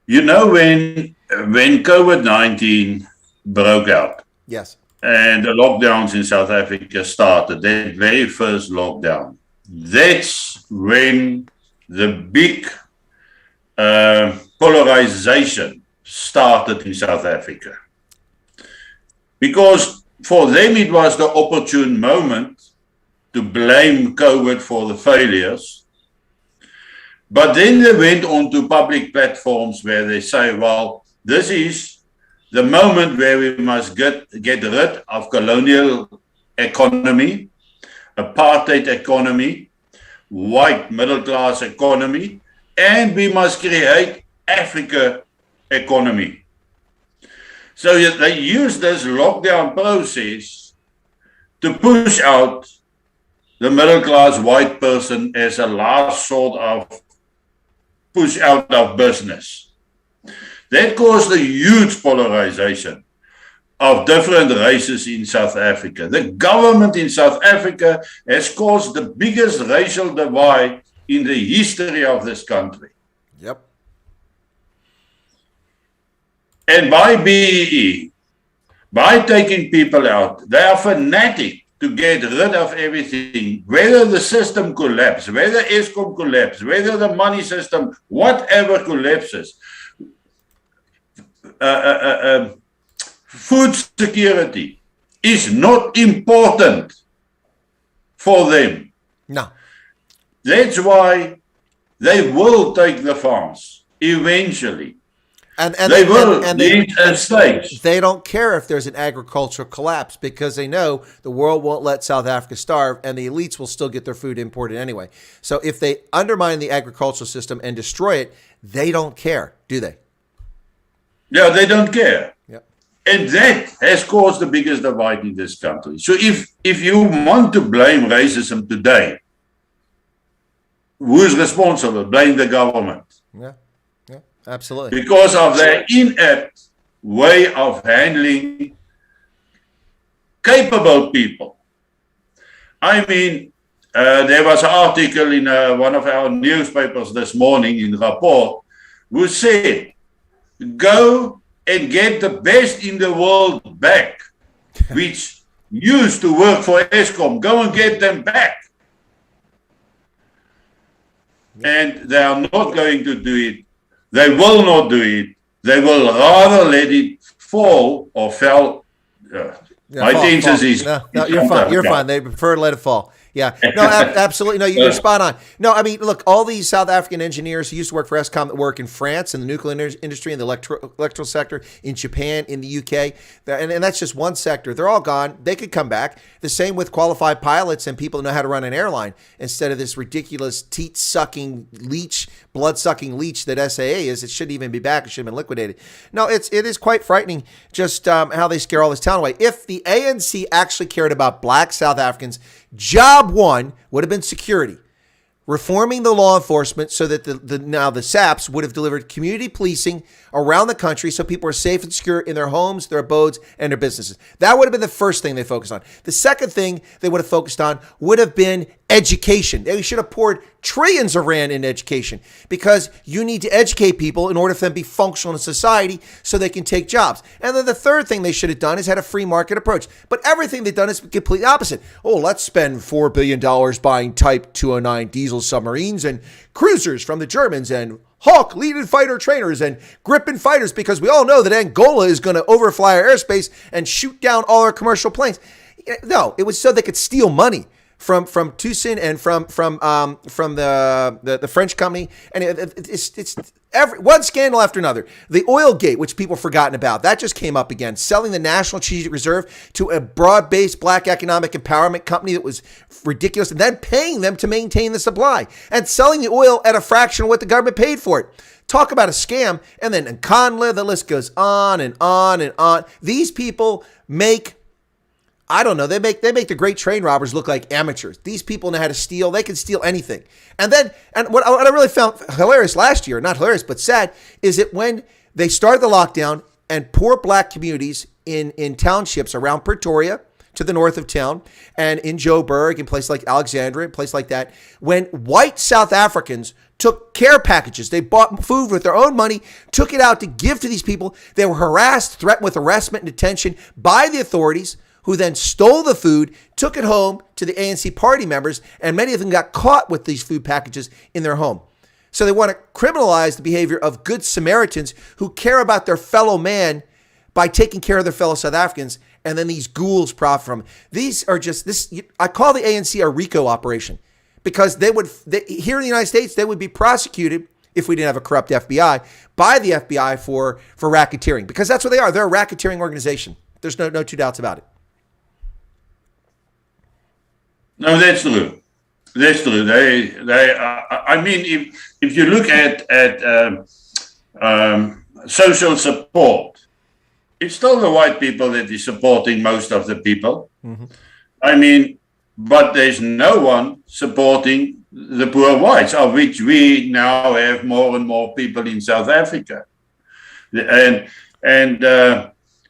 You know, when COVID-19 broke out, yes, and the lockdowns in South Africa started, that very first lockdown, that's when the big polarization started in South Africa. Because for them it was the opportune moment to blame COVID for the failures. But then they went on to public platforms where they say, well, this is the moment where we must get rid of colonial economy, apartheid economy, white middle class economy, and we must create Africa economy. So they use this lockdown process to push out the middle class white person as a last sort of push out of business. That caused a huge polarization of different races in South Africa. The government in South Africa has caused the biggest racial divide in the history of this country. Yep. And by BEE, by taking people out, they are fanatic to get rid of everything, whether the system collapses, whether Eskom collapses, whether the money system, whatever collapses. Food security is not important for them. No. That's why they will take the farms eventually. And they don't care if there's an agricultural collapse because they know the world won't let South Africa starve and the elites will still get their food imported anyway. So if they undermine the agricultural system and destroy it, they don't care, do they? Yeah, they don't care. Yep. And that has caused the biggest divide in this country. So if you want to blame racism today, who's responsible? Blame the government. Yeah. Absolutely. Because of their inept way of handling capable people. I mean, there was an article in one of our newspapers this morning in Rapport who said, go and get the best in the world back, which used to work for Eskom. Go and get them back. And they are not going to do it. They will not do it. They will rather let it fall or fell. My tenses is... No, you're fine. You're fine. They prefer to let it fall. Yeah. No, absolutely. No, you're spot on. No, I mean, look, all these South African engineers who used to work for Eskom that work in France in the nuclear industry, in the electrical sector, in Japan, in the UK, and that's just one sector. They're all gone. They could come back. The same with qualified pilots and people who know how to run an airline instead of this ridiculous teat-sucking leech, blood-sucking leech that SAA is. It shouldn't even be back. It should have been liquidated. No, it is quite frightening just how they scare all this town away. If the ANC actually cared about black South Africans, job one would have been security. Reforming the law enforcement so that now the SAPS would have delivered community policing around the country so people are safe and secure in their homes, their abodes, and their businesses. That would have been the first thing they focused on. The second thing they would have focused on would have been education. They should have poured trillions of rand in education because you need to educate people in order for them to be functional in society so they can take jobs. And then the third thing they should have done is had a free market approach. But everything they've done is completely opposite. Oh, let's spend $4 billion buying Type 209 diesel submarines and cruisers from the Germans and Hawk leaded fighter trainers and Gripen fighters because we all know that Angola is going to overfly our airspace and shoot down all our commercial planes. No, it was so they could steal money from Tucson and from the French company, and it's one scandal after another. The oil gate, which people have forgotten about, that just came up again. Selling the National Strategic Reserve to a broad-based black economic empowerment company that was ridiculous, and then paying them to maintain the supply, and selling the oil at a fraction of what the government paid for it. Talk about a scam. And then in Conla, the list goes on and on and on. These people make, I don't know, they make the great train robbers look like amateurs. These people know how to steal. They can steal anything. And what I really found hilarious last year, not hilarious, but sad, is that when they started the lockdown and poor black communities in townships around Pretoria, to the north of town, and in Joburg, in places like Alexandria, place like that, when white South Africans took care packages, they bought food with their own money, took it out to give to these people. They were harassed, threatened with harassment and detention by the authorities, who then stole the food, took it home to the ANC party members, and many of them got caught with these food packages in their home. So they want to criminalize the behavior of good Samaritans who care about their fellow man by taking care of their fellow South Africans, and then these ghouls profit from it. These are just this. I call the ANC a RICO operation, because here in the United States, they would be prosecuted if we didn't have a corrupt FBI by the FBI for racketeering, because that's what they are. They're a racketeering organization. There's no two doubts about it. No, that's true. That's true. I mean, if you look at social support, it's still the white people that is supporting most of the people. Mm-hmm. I mean, but there's no one supporting the poor whites, of which we now have more and more people in South Africa. And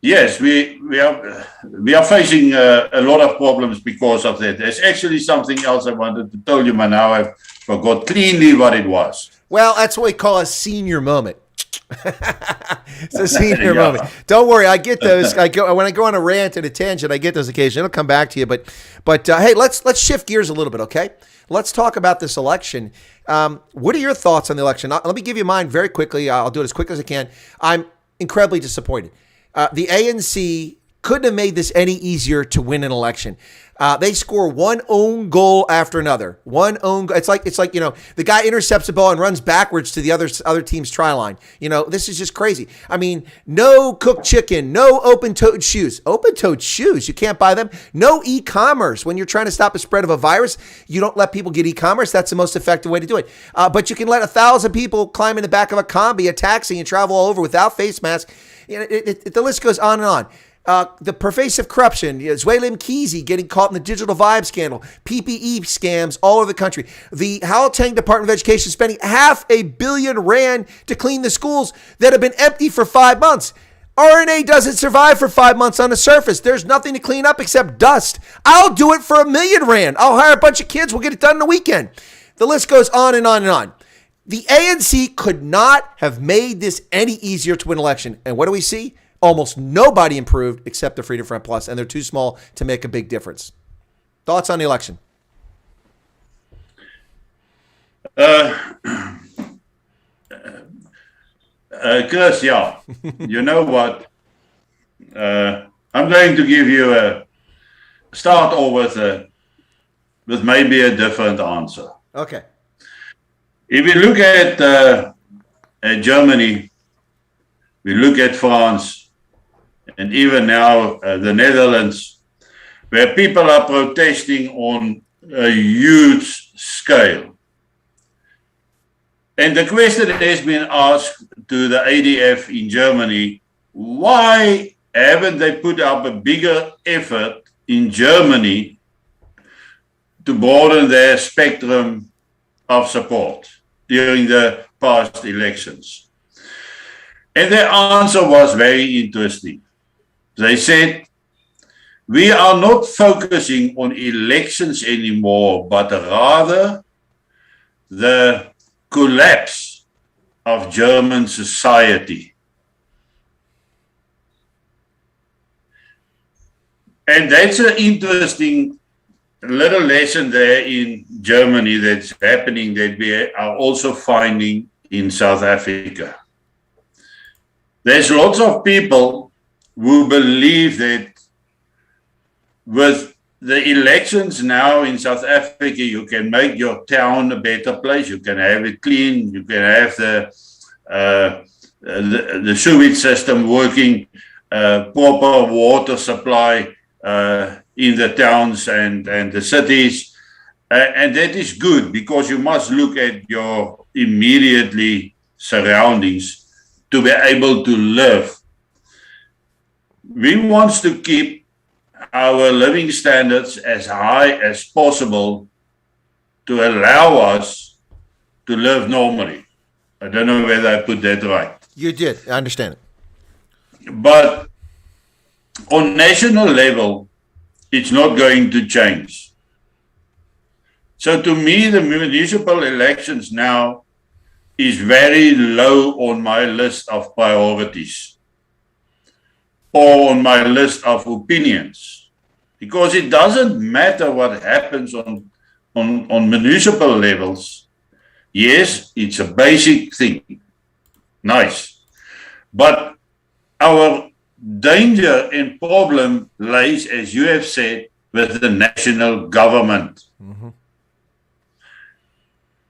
yes, we are facing a lot of problems because of that. There's actually something else I wanted to tell you, but now I forgot cleanly what it was. Well, that's what we call a senior moment. It's a senior moment. Don't worry, I get those. When I go on a rant and a tangent, I get those occasionally. It'll come back to you. But hey, let's shift gears a little bit, okay? Let's talk about this election. What are your thoughts on the election? Let me give you mine very quickly. I'll do it as quick as I can. I'm incredibly disappointed. The ANC couldn't have made this any easier to win an election. They score one own goal after another. One own. It's like the guy intercepts the ball and runs backwards to the other team's try line. This is just crazy. I mean, no cooked chicken, no open-toed shoes. Open-toed shoes, you can't buy them. No e-commerce. When you're trying to stop the spread of a virus, you don't let people get e-commerce. That's the most effective way to do it. But you can let 1,000 people climb in the back of a combi, a taxi, and travel all over without face masks. The list goes on and on. The pervasive corruption, Zweli Mkhize getting caught in the digital vibe scandal, PPE scams all over the country. The Gauteng Department of Education spending R500 million to clean the schools that have been empty for 5 months. RNA doesn't survive for 5 months on the surface. There's nothing to clean up except dust. I'll do it for R1 million. I'll hire a bunch of kids. We'll get it done in a weekend. The list goes on and on and on. The ANC could not have made this any easier to win an election. And what do we see? Almost nobody improved except the Freedom Front Plus, and they're too small to make a big difference. Thoughts on the election? Chris, yeah. You know what? I'm going to give you start off with maybe a different answer. Okay. If you look at Germany, we look at France, and even now the Netherlands, where people are protesting on a huge scale. And the question has been asked to the ADF in Germany, why haven't they put up a bigger effort in Germany to broaden their spectrum of support during the past elections? And their answer was very interesting. They said, we are not focusing on elections anymore, but rather the collapse of German society. And that's an interesting little lesson there in Germany that's happening that we are also finding in South Africa. There's lots of people who believe that with the elections now in South Africa, you can make your town a better place. You can have it clean. You can have the sewage system working, proper water supply in the towns and the cities. And that is good, because you must look at your immediately surroundings to be able to live. We want to keep our living standards as high as possible to allow us to live normally. I don't know whether I put that right. You did. I understand it. But on national level, it's not going to change. So to me, the municipal elections now is very low on my list of priorities or on my list of opinions, because it doesn't matter what happens on municipal levels. Yes, it's a basic thing. Nice. But our danger and problem lies, as you have said, with the national government. Mm-hmm.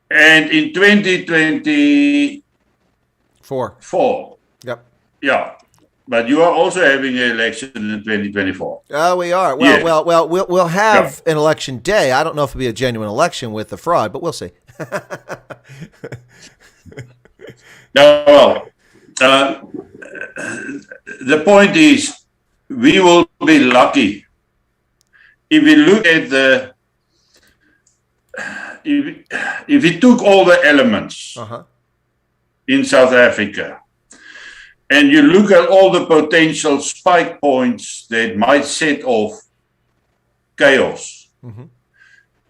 And in 2024. Yep. Yeah. But you are also having an election in 2024. Oh, we are. Well, yeah. We'll have an election day. I don't know if it'll be a genuine election with the fraud, but we'll see. No, the point is, we will be lucky if we look at if we took all the elements in South Africa, and you look at all the potential spike points that might set off chaos. Mm-hmm.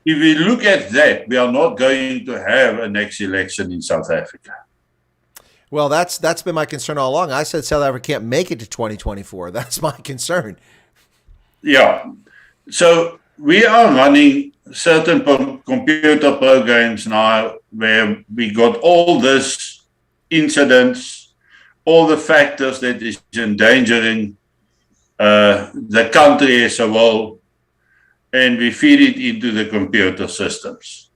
If we look at that, we are not going to have a next election in South Africa. Well, that's been my concern all along. I said South Africa can't make it to 2024. That's my concern. Yeah. So we are running certain computer programs now where we got all this incidents, all the factors that is endangering the country as a whole, and we feed it into the computer systems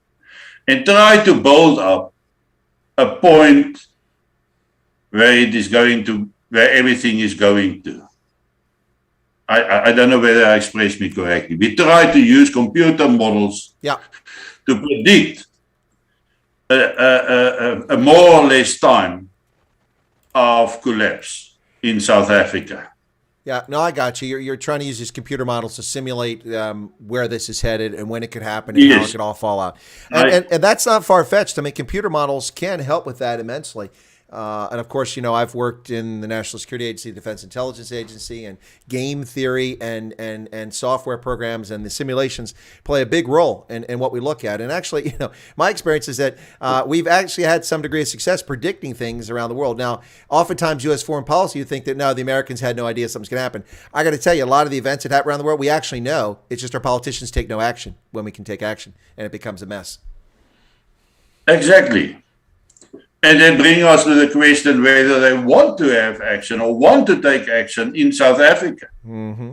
and try to build up a point where it is going to, where everything is going to. I don't know whether I expressed me correctly. We try to use computer models to predict a more or less time of collapse in South Africa. Yeah, no, I got you. You're trying to use these computer models to simulate where this is headed and when it could happen and how it could all fall out. And that's not far-fetched. I mean, computer models can help with that immensely. And of course, you know, I've worked in the National Security Agency, Defense Intelligence Agency, and game theory and software programs, and the simulations play a big role in what we look at. And actually, you know, my experience is that we've actually had some degree of success predicting things around the world. Now, oftentimes U.S. foreign policy, you think that, no, the Americans had no idea something's going to happen. I got to tell you, a lot of the events that happen around the world, we actually know. It's just our politicians take no action when we can take action, and it becomes a mess. Exactly. And then bring us to the question whether they want to have action or want to take action in South Africa. Mm-hmm.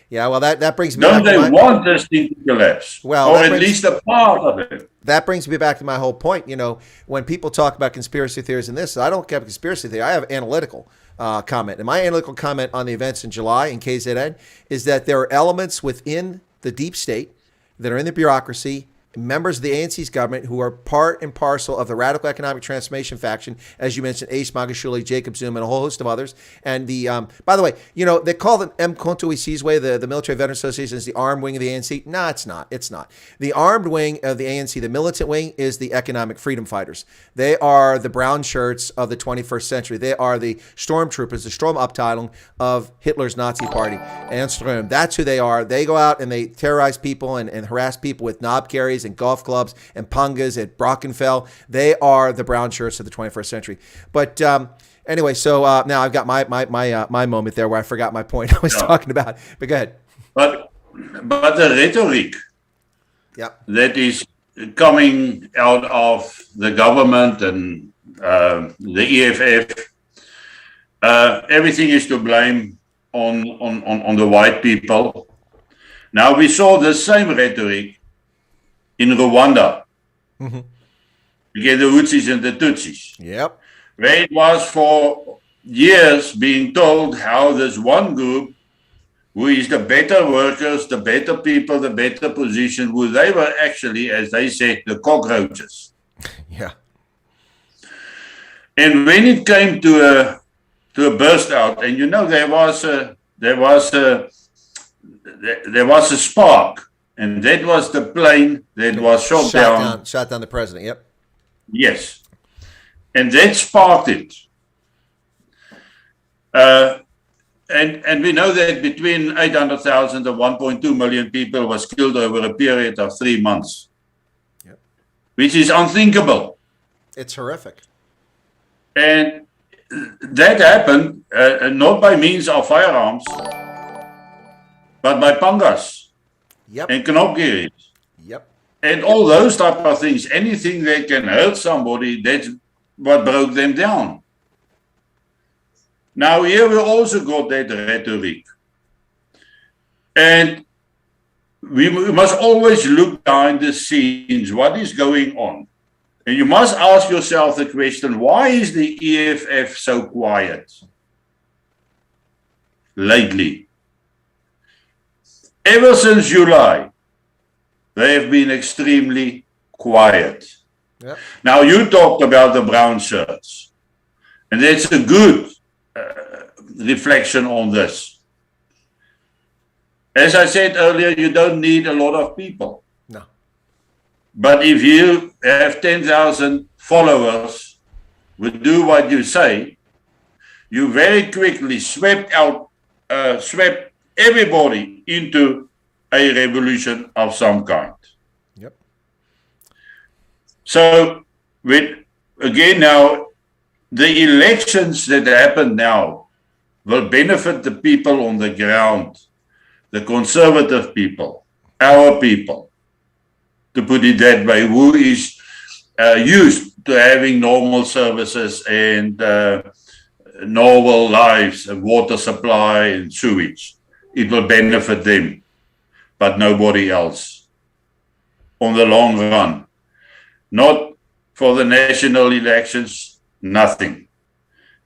Yeah, well, that brings me back to Don't they want this thing to collapse? Well, or at least a part of it. That brings me back to my whole point. You know, when people talk about conspiracy theories in this, I don't have conspiracy theory. I have analytical comment. And my analytical comment on the events in July in KZN is that there are elements within the deep state that are in the bureaucracy, members of the ANC's government who are part and parcel of the radical economic transformation faction, as you mentioned, Ace Magashule, Jacob Zuma, and a whole host of others. And the, by the way, you know, they call the Mkhonto weSizwe, the Military Veterans Association, is the armed wing of the ANC. No, it's not. It's not. The armed wing of the ANC, the militant wing, is the economic freedom fighters. They are the brown shirts of the 21st century. They are the stormtroopers, the Sturmabteilung of Hitler's Nazi party. And Sturm, that's who they are. They go out and they terrorize people and harass people with knob carries and golf clubs and pungas at Brockenfell. They are the brown shirts of the 21st century. But anyway, so now I've got my moment there where I forgot my point I was talking about. But go ahead. But the rhetoric that is coming out of the government and the EFF, everything is to blame on the white people. Now, we saw the same rhetoric in Rwanda against the Hutsis and the Tutsis, Yep. where it was for years being told how this one group, who is the better workers, the better people, the better position, who they were actually, as they said, the cockroaches. Yeah. And when it came to a burst out, and there was a spark, and that was the plane that was shot down. Shot down the president. Yep. Yes, and that sparked it. And we know that between 800,000 and 1.2 million people was killed over a period of 3 months, which is unthinkable. It's horrific. And that happened not by means of firearms, but by pangas and knopgieries. Yep. And all those type of things. Anything that can hurt somebody, that's what broke them down. Now, here we also got that rhetoric. And we must always look behind the scenes, what is going on. And you must ask yourself the question, why is the EFF so quiet lately? Ever since July, they have been extremely quiet. Yep. Now, you talked about the brown shirts, and that's a good reflection on this. As I said earlier, you don't need a lot of people. No. But if you have 10,000 followers who do what you say, you very quickly swept everybody into a revolution of some kind. Yep. So, now, the elections that happen now will benefit the people on the ground, the conservative people, our people, to put it that way, who is used to having normal services and normal lives, and water supply and sewage. It will benefit them, but nobody else on the long run. Not for the national elections, nothing.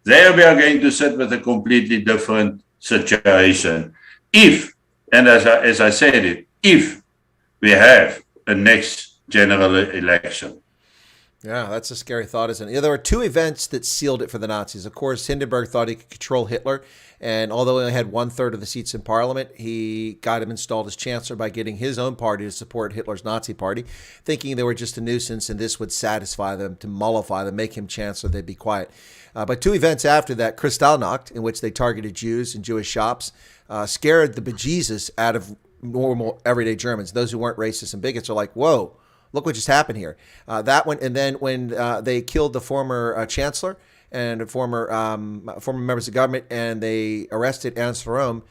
There we are going to sit with a completely different situation. If, and as I said it, if we have a next general election. Yeah, that's a scary thought, isn't it? Yeah, there were two events that sealed it for the Nazis. Of course, Hindenburg thought he could control Hitler, and although he only had 1/3 of the seats in parliament, he got him installed as chancellor by getting his own party to support Hitler's Nazi party, thinking they were just a nuisance and this would satisfy them, to mollify them, make him chancellor, they'd be quiet. But two events after that, Kristallnacht, in which they targeted Jews and Jewish shops, scared the bejesus out of normal, everyday Germans. Those who weren't racist and bigots are like, whoa, look what just happened here. That one, and then when they killed the former chancellor and former members of government, and they arrested Ernst Röhm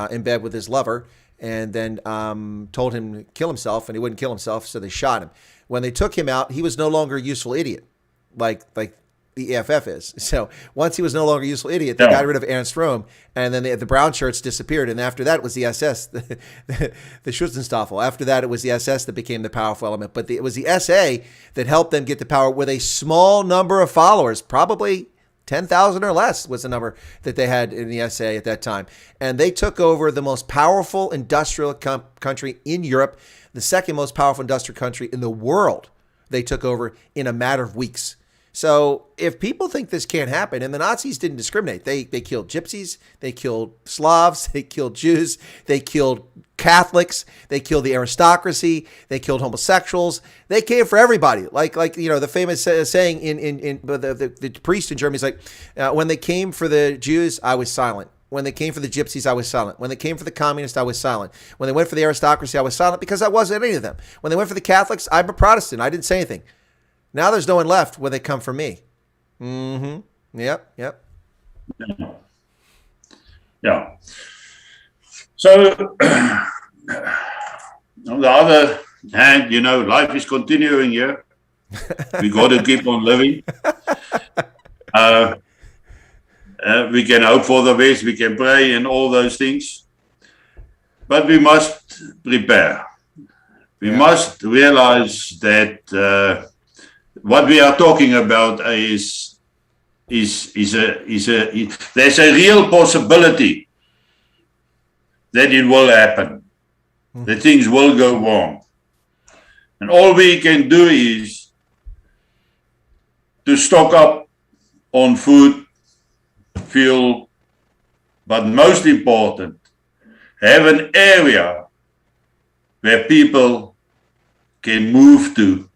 in bed with his lover, and then told him to kill himself, and he wouldn't kill himself, so they shot him. When they took him out, he was no longer a useful idiot, like the EFF is. So once he was no longer a useful idiot, they got rid of Ernst Röhm, and then the brown shirts disappeared. And after that, it was the SS, the Schützenstaffel. After that, it was the SS that became the powerful element. But it was the SA that helped them get the power with a small number of followers, probably 10,000 or less was the number that they had in the SA at that time. And they took over the most powerful industrial country in Europe, the second most powerful industrial country in the world. They took over in a matter of weeks. So if people think this can't happen, and the Nazis didn't discriminate, they killed gypsies, they killed Slavs, they killed Jews, they killed Catholics, they killed the aristocracy, they killed homosexuals, they came for everybody. Like the famous saying in the priest in Germany is like, when they came for the Jews, I was silent. When they came for the gypsies, I was silent. When they came for the communists, I was silent. When they went for the aristocracy, I was silent because I wasn't any of them. When they went for the Catholics, I'm a Protestant. I didn't say anything. Now there's no one left when they come for me. Mm-hmm. Yep. Yeah. So, on the other hand, life is continuing here. We got to keep on living. We can hope for the best. We can pray and all those things. But we must must prepare. We must realize that what we are talking about is there's a real possibility that it will happen, that things will go wrong. And all we can do is to stock up on food, fuel, but most important, have an area where people can move to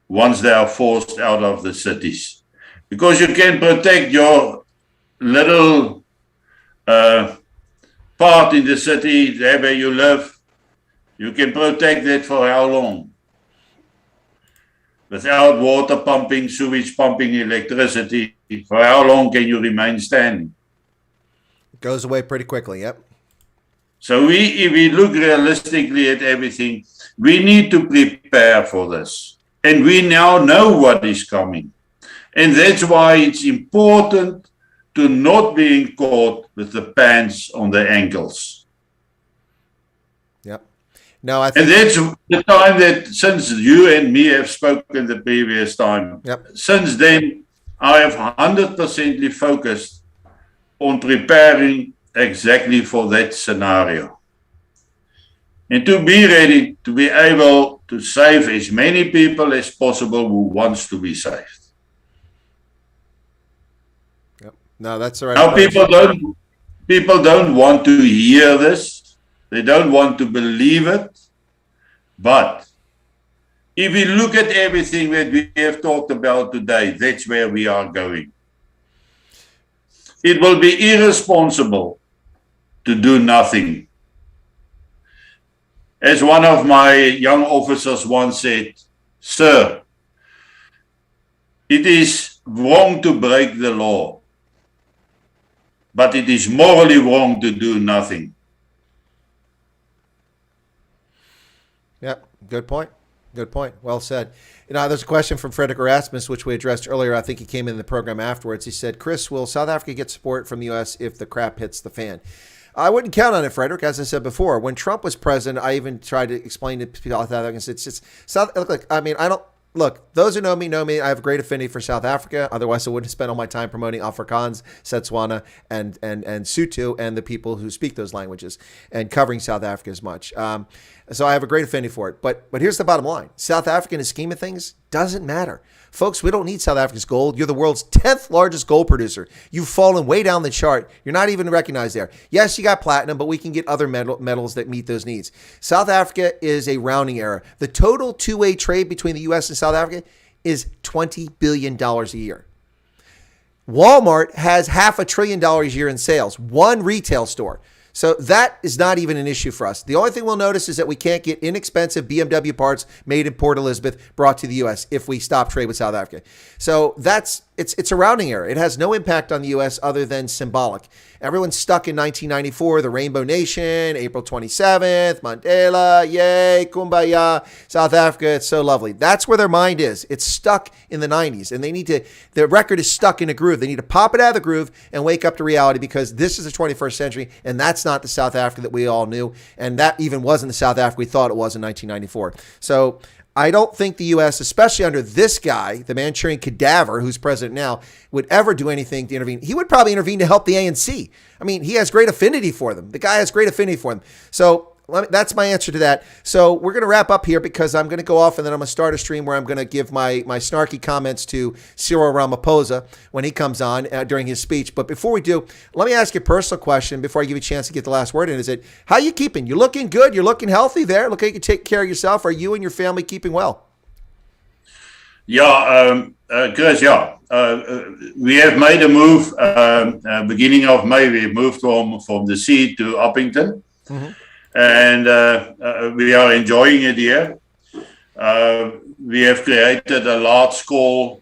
once they are forced out of the cities. Because you can protect your little part in the city, there where you live. You can protect that for how long? Without water pumping, sewage pumping, electricity, for how long can you remain standing? It goes away pretty quickly, yep. So if we look realistically at everything, we need to prepare for this. And we now know what is coming. And that's why it's important to not being caught with the pants on the ankles. Yep. No, I think, and that's the time that since you and me have spoken the previous time, since then, I have 100% focused on preparing exactly for that scenario. And to be ready to be able to save as many people as possible who wants to be saved. Yep. No, that's the right. Now people don't want to hear this. They don't want to believe it. But if we look at everything that we have talked about today, that's where we are going. It will be irresponsible to do nothing. As one of my young officers once said, "Sir, it is wrong to break the law, but it is morally wrong to do nothing." Yeah, good point. Good point. Well said. You know, there's a question from Frederick Erasmus, which we addressed earlier. I think he came in the program afterwards. He said, "Chris, will South Africa get support from the U.S. if the crap hits the fan?" I wouldn't count on it, Frederick. As I said before, when Trump was president, I even tried to explain to people South Africans, it's just South. Look, I mean, I don't. Look, those who know me know me. I have a great affinity for South Africa. Otherwise, I wouldn't spend all my time promoting Afrikaans, Setswana, and Sotho, and the people who speak those languages, and covering South Africa as much. So I have a great affinity for it. But here's the bottom line. South Africa, in the scheme of things, doesn't matter. Folks, we don't need South Africa's gold. You're the world's 10th largest gold producer. You've fallen way down the chart. You're not even recognized there. Yes, you got platinum, but we can get other metals that meet those needs. South Africa is a rounding error. The total two-way trade between the U.S. and South Africa is $20 billion a year. Walmart has $500 billion a year in sales. One retail store. So that is not even an issue for us. The only thing we'll notice is that we can't get inexpensive BMW parts made in Port Elizabeth brought to the U.S. if we stop trade with South Africa. So it's a rounding error. It has no impact on the U.S. other than symbolic. Everyone's stuck in 1994, the Rainbow Nation, April 27th, Mandela, yay, kumbaya, South Africa, it's so lovely. That's where their mind is. It's stuck in the 90s, and the record is stuck in a groove. They need to pop it out of the groove and wake up to reality, because this is the 21st century, and that's not the South Africa that we all knew, and that even wasn't the South Africa we thought it was in 1994. So I don't think the U.S., especially under this guy, the Manchurian cadaver, who's president now, would ever do anything to intervene. He would probably intervene to help the ANC. I mean, he has great affinity for them. The guy has great affinity for them. So that's my answer to that. So we're going to wrap up here, because I'm going to go off and then I'm going to start a stream where I'm going to give my snarky comments to Cyril Ramaphosa when he comes on during his speech. But before we do, let me ask you a personal question before I give you a chance to get the last word in. Is it, how you keeping? You looking good? You're looking healthy there? Look like you can take care of yourself. Are you and your family keeping well? Yeah, Chris, yeah. We have made a move, beginning of May. We moved from the sea to Uppington. Mm-hmm. And we are enjoying it here. We have created a large call-in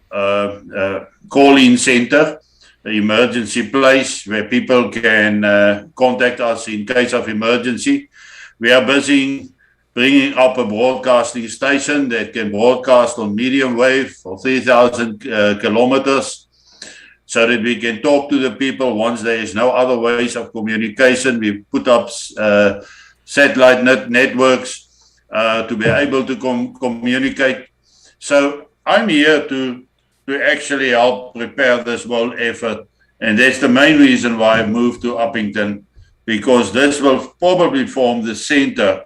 center, an emergency place where people can contact us in case of emergency. We are busy bringing up a broadcasting station that can broadcast on medium wave for 3,000 kilometers, so that we can talk to the people once there is no other ways of communication. We put up satellite networks to be able to communicate. So I'm here to actually help prepare this whole effort. And that's the main reason why I moved to Uppington, because this will probably form the center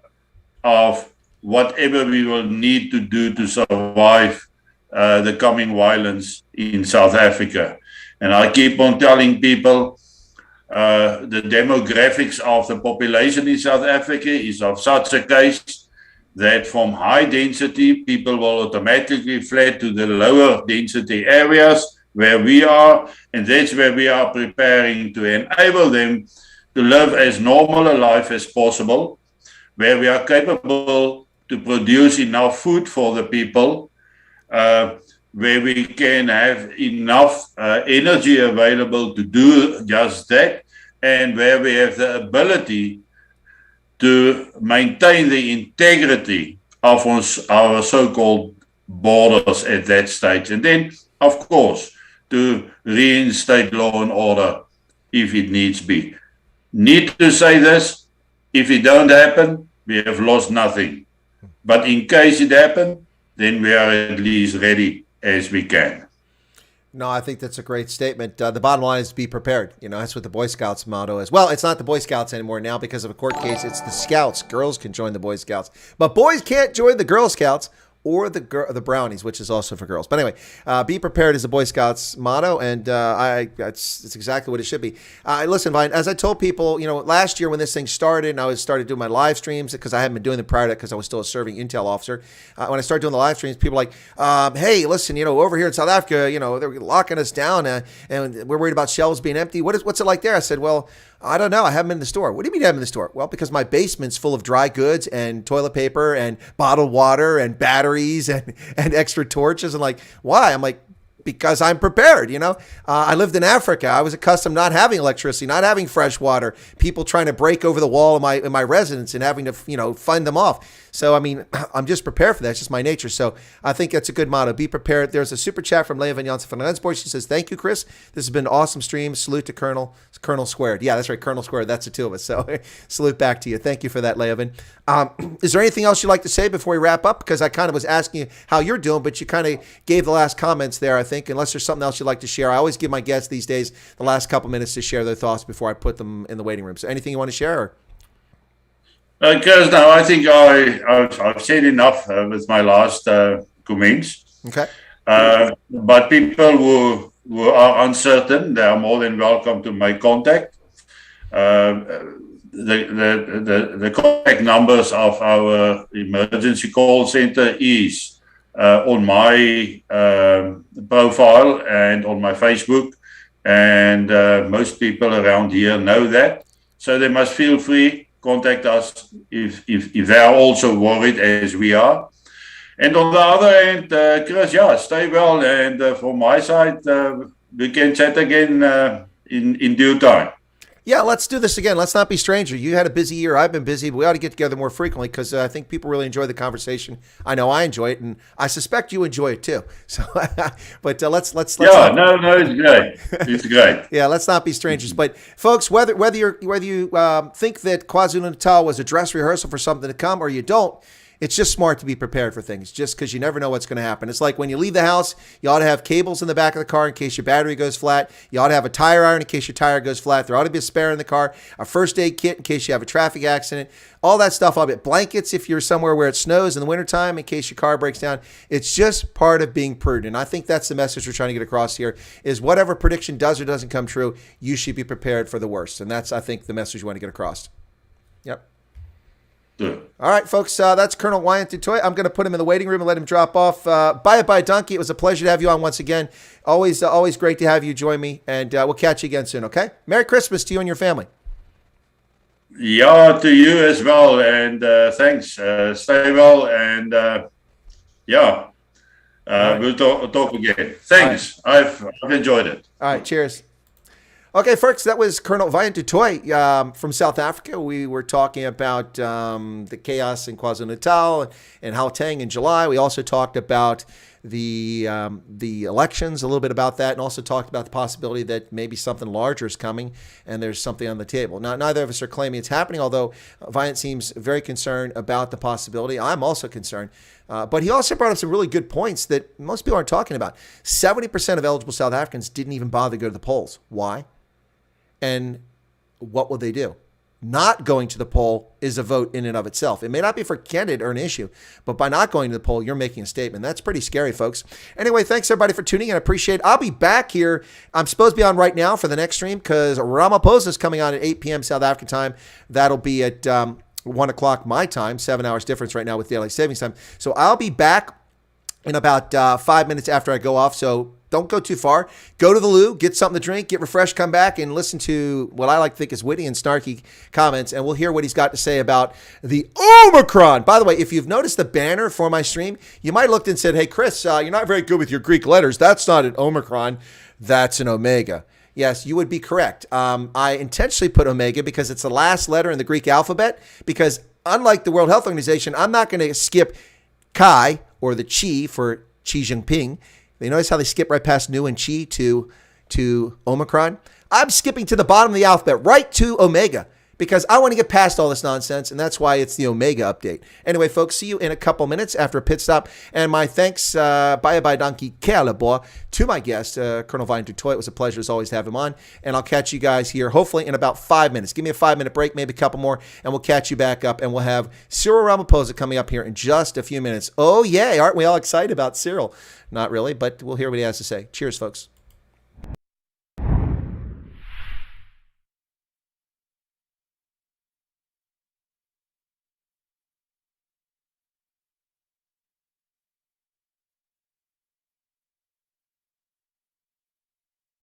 of whatever we will need to do to survive the coming violence in South Africa. And I keep on telling people the demographics of the population in South Africa is of such a case that from high density, people will automatically flee to the lower density areas where we are. And that's where we are preparing to enable them to live as normal a life as possible, where we are capable to produce enough food for the people, where we can have enough energy available to do just that, and where we have the ability to maintain the integrity of our so-called borders at that stage. And then, of course, to reinstate law and order if it needs be. Need to say this, if it don't happen, we have lost nothing. But in case it happened, then we are at least ready as we can. No, I think that's a great statement. The bottom line is be prepared. You know, that's what the Boy Scouts motto is. Well, it's not the Boy Scouts anymore now because of a court case. It's the Scouts. Girls can join the Boy Scouts, but boys can't join the Girl Scouts or the Brownies, which is also for girls. But anyway, be prepared is the Boy Scouts motto, and it's exactly what it should be. Listen, Vine, as I told people, you know, last year when this thing started, and I started doing my live streams because I hadn't been doing them prior to that because I was still a serving intel officer. When I started doing the live streams, people were like, hey, listen, you know, over here in South Africa, you know, they're locking us down, and we're worried about shelves being empty. What's it like there? I said, well, I don't know. I haven't been in the store. What do you mean you haven't been in the store? Well, because my basement's full of dry goods and toilet paper and bottled water and batteries and extra torches. And like, why? I'm like, because I'm prepared, you know. I lived in Africa. I was accustomed not having electricity, not having fresh water, people trying to break over the wall in my residence and having to, you know, fend them off. So, I mean, I'm just prepared for that. It's just my nature. So I think that's a good motto. Be prepared. There's a super chat from Leah Van Janssen van Lensborg. She says, thank you, Chris. This has been an awesome stream. Salute to Colonel Squared. Yeah, that's right. Colonel Squared. That's the two of us. So salute back to you. Thank you for that, Leah Van. Is there anything else you'd like to say before we wrap up? Because I kind of was asking you how you're doing, but you kind of gave the last comments there, I think, unless there's something else you'd like to share. I always give my guests these days the last couple minutes to share their thoughts before I put them in the waiting room. So anything you want to share? Or? Because now I think I've said enough with my last comments. Okay. But people who are uncertain, they are more than welcome to make contact. The contact numbers of our emergency call center is on my profile and on my Facebook, and most people around here know that. So they must feel free. Contact us if they are also worried as we are. And on the other hand, Chris, yeah, stay well. And from my side, we can chat again in due time. Yeah, let's do this again. Let's not be strangers. You had a busy year. I've been busy, but we ought to get together more frequently because I think people really enjoy the conversation. I know I enjoy it, and I suspect you enjoy it too. So, but let's. Yeah, no, it's great. It's great. Yeah, let's not be strangers. But folks, whether you think that KwaZulu-Natal was a dress rehearsal for something to come or you don't, it's just smart to be prepared for things just because you never know what's going to happen. It's like when you leave the house, you ought to have cables in the back of the car in case your battery goes flat. You ought to have a tire iron in case your tire goes flat. There ought to be a spare in the car, a first aid kit in case you have a traffic accident, all that stuff. I'll get blankets if you're somewhere where it snows in the wintertime in case your car breaks down. It's just part of being prudent. And I think that's the message we're trying to get across here is whatever prediction does or doesn't come true, you should be prepared for the worst. And that's, I think, the message you want to get across. Yep. Good. All right, folks, that's Colonel Wynand du Toit. I'm going to put him in the waiting room and let him drop off. Bye, Donkey. It was a pleasure to have you on once again. Always great to have you join me, and we'll catch you again soon, okay? Merry Christmas to you and your family. Yeah, to you as well, and thanks. Stay well, and yeah, right. We'll talk again. Thanks. Right. I've enjoyed it. All right, cheers. Okay, folks, that was Colonel Wynand du Toit from South Africa. We were talking about the chaos in KwaZulu-Natal and Gauteng in July. We also talked about the elections, a little bit about that, and also talked about the possibility that maybe something larger is coming and there's something on the table. Now, neither of us are claiming it's happening, although Wyatt seems very concerned about the possibility. I'm also concerned. But he also brought up some really good points that most people aren't talking about. 70% of eligible South Africans didn't even bother to go to the polls. Why? And what will they do? Not going to the poll is a vote in and of itself. It may not be for a candidate or an issue, but by not going to the poll, you're making a statement. That's pretty scary, folks. Anyway, thanks everybody for tuning in. I appreciate it. I'll be back here. I'm supposed to be on right now for the next stream because Ramaphosa is coming on at 8 p.m. South African time. That'll be at 1 o'clock my time, 7 hours difference right now with daylight savings time. So I'll be back in about 5 minutes after I go off. So don't go too far. Go to the loo, get something to drink, get refreshed, come back and listen to what I like to think is witty and snarky comments, and we'll hear what he's got to say about the Omicron. By the way, if you've noticed the banner for my stream, you might have looked and said, hey, Chris, you're not very good with your Greek letters. That's not an Omicron. That's an Omega. Yes, you would be correct. I intentionally put Omega because it's the last letter in the Greek alphabet, because unlike the World Health Organization, I'm not going to skip Chi or the Chi for Xi Jinping. You notice how they skip right past Nu and Chi to Omicron? I'm skipping to the bottom of the alphabet, right to Omega, because I want to get past all this nonsense, and that's why it's the Omega update. Anyway, folks, see you in a couple minutes after a pit stop. And my thanks, bye donkey, to my guest, Colonel Wynand du Toit. It was a pleasure, as always, to have him on. And I'll catch you guys here, hopefully, in about 5 minutes. Give me a 5-minute break, maybe a couple more, and we'll catch you back up. And we'll have Cyril Ramaphosa coming up here in just a few minutes. Oh, yay. Aren't we all excited about Cyril? Not really, but we'll hear what he has to say. Cheers, folks.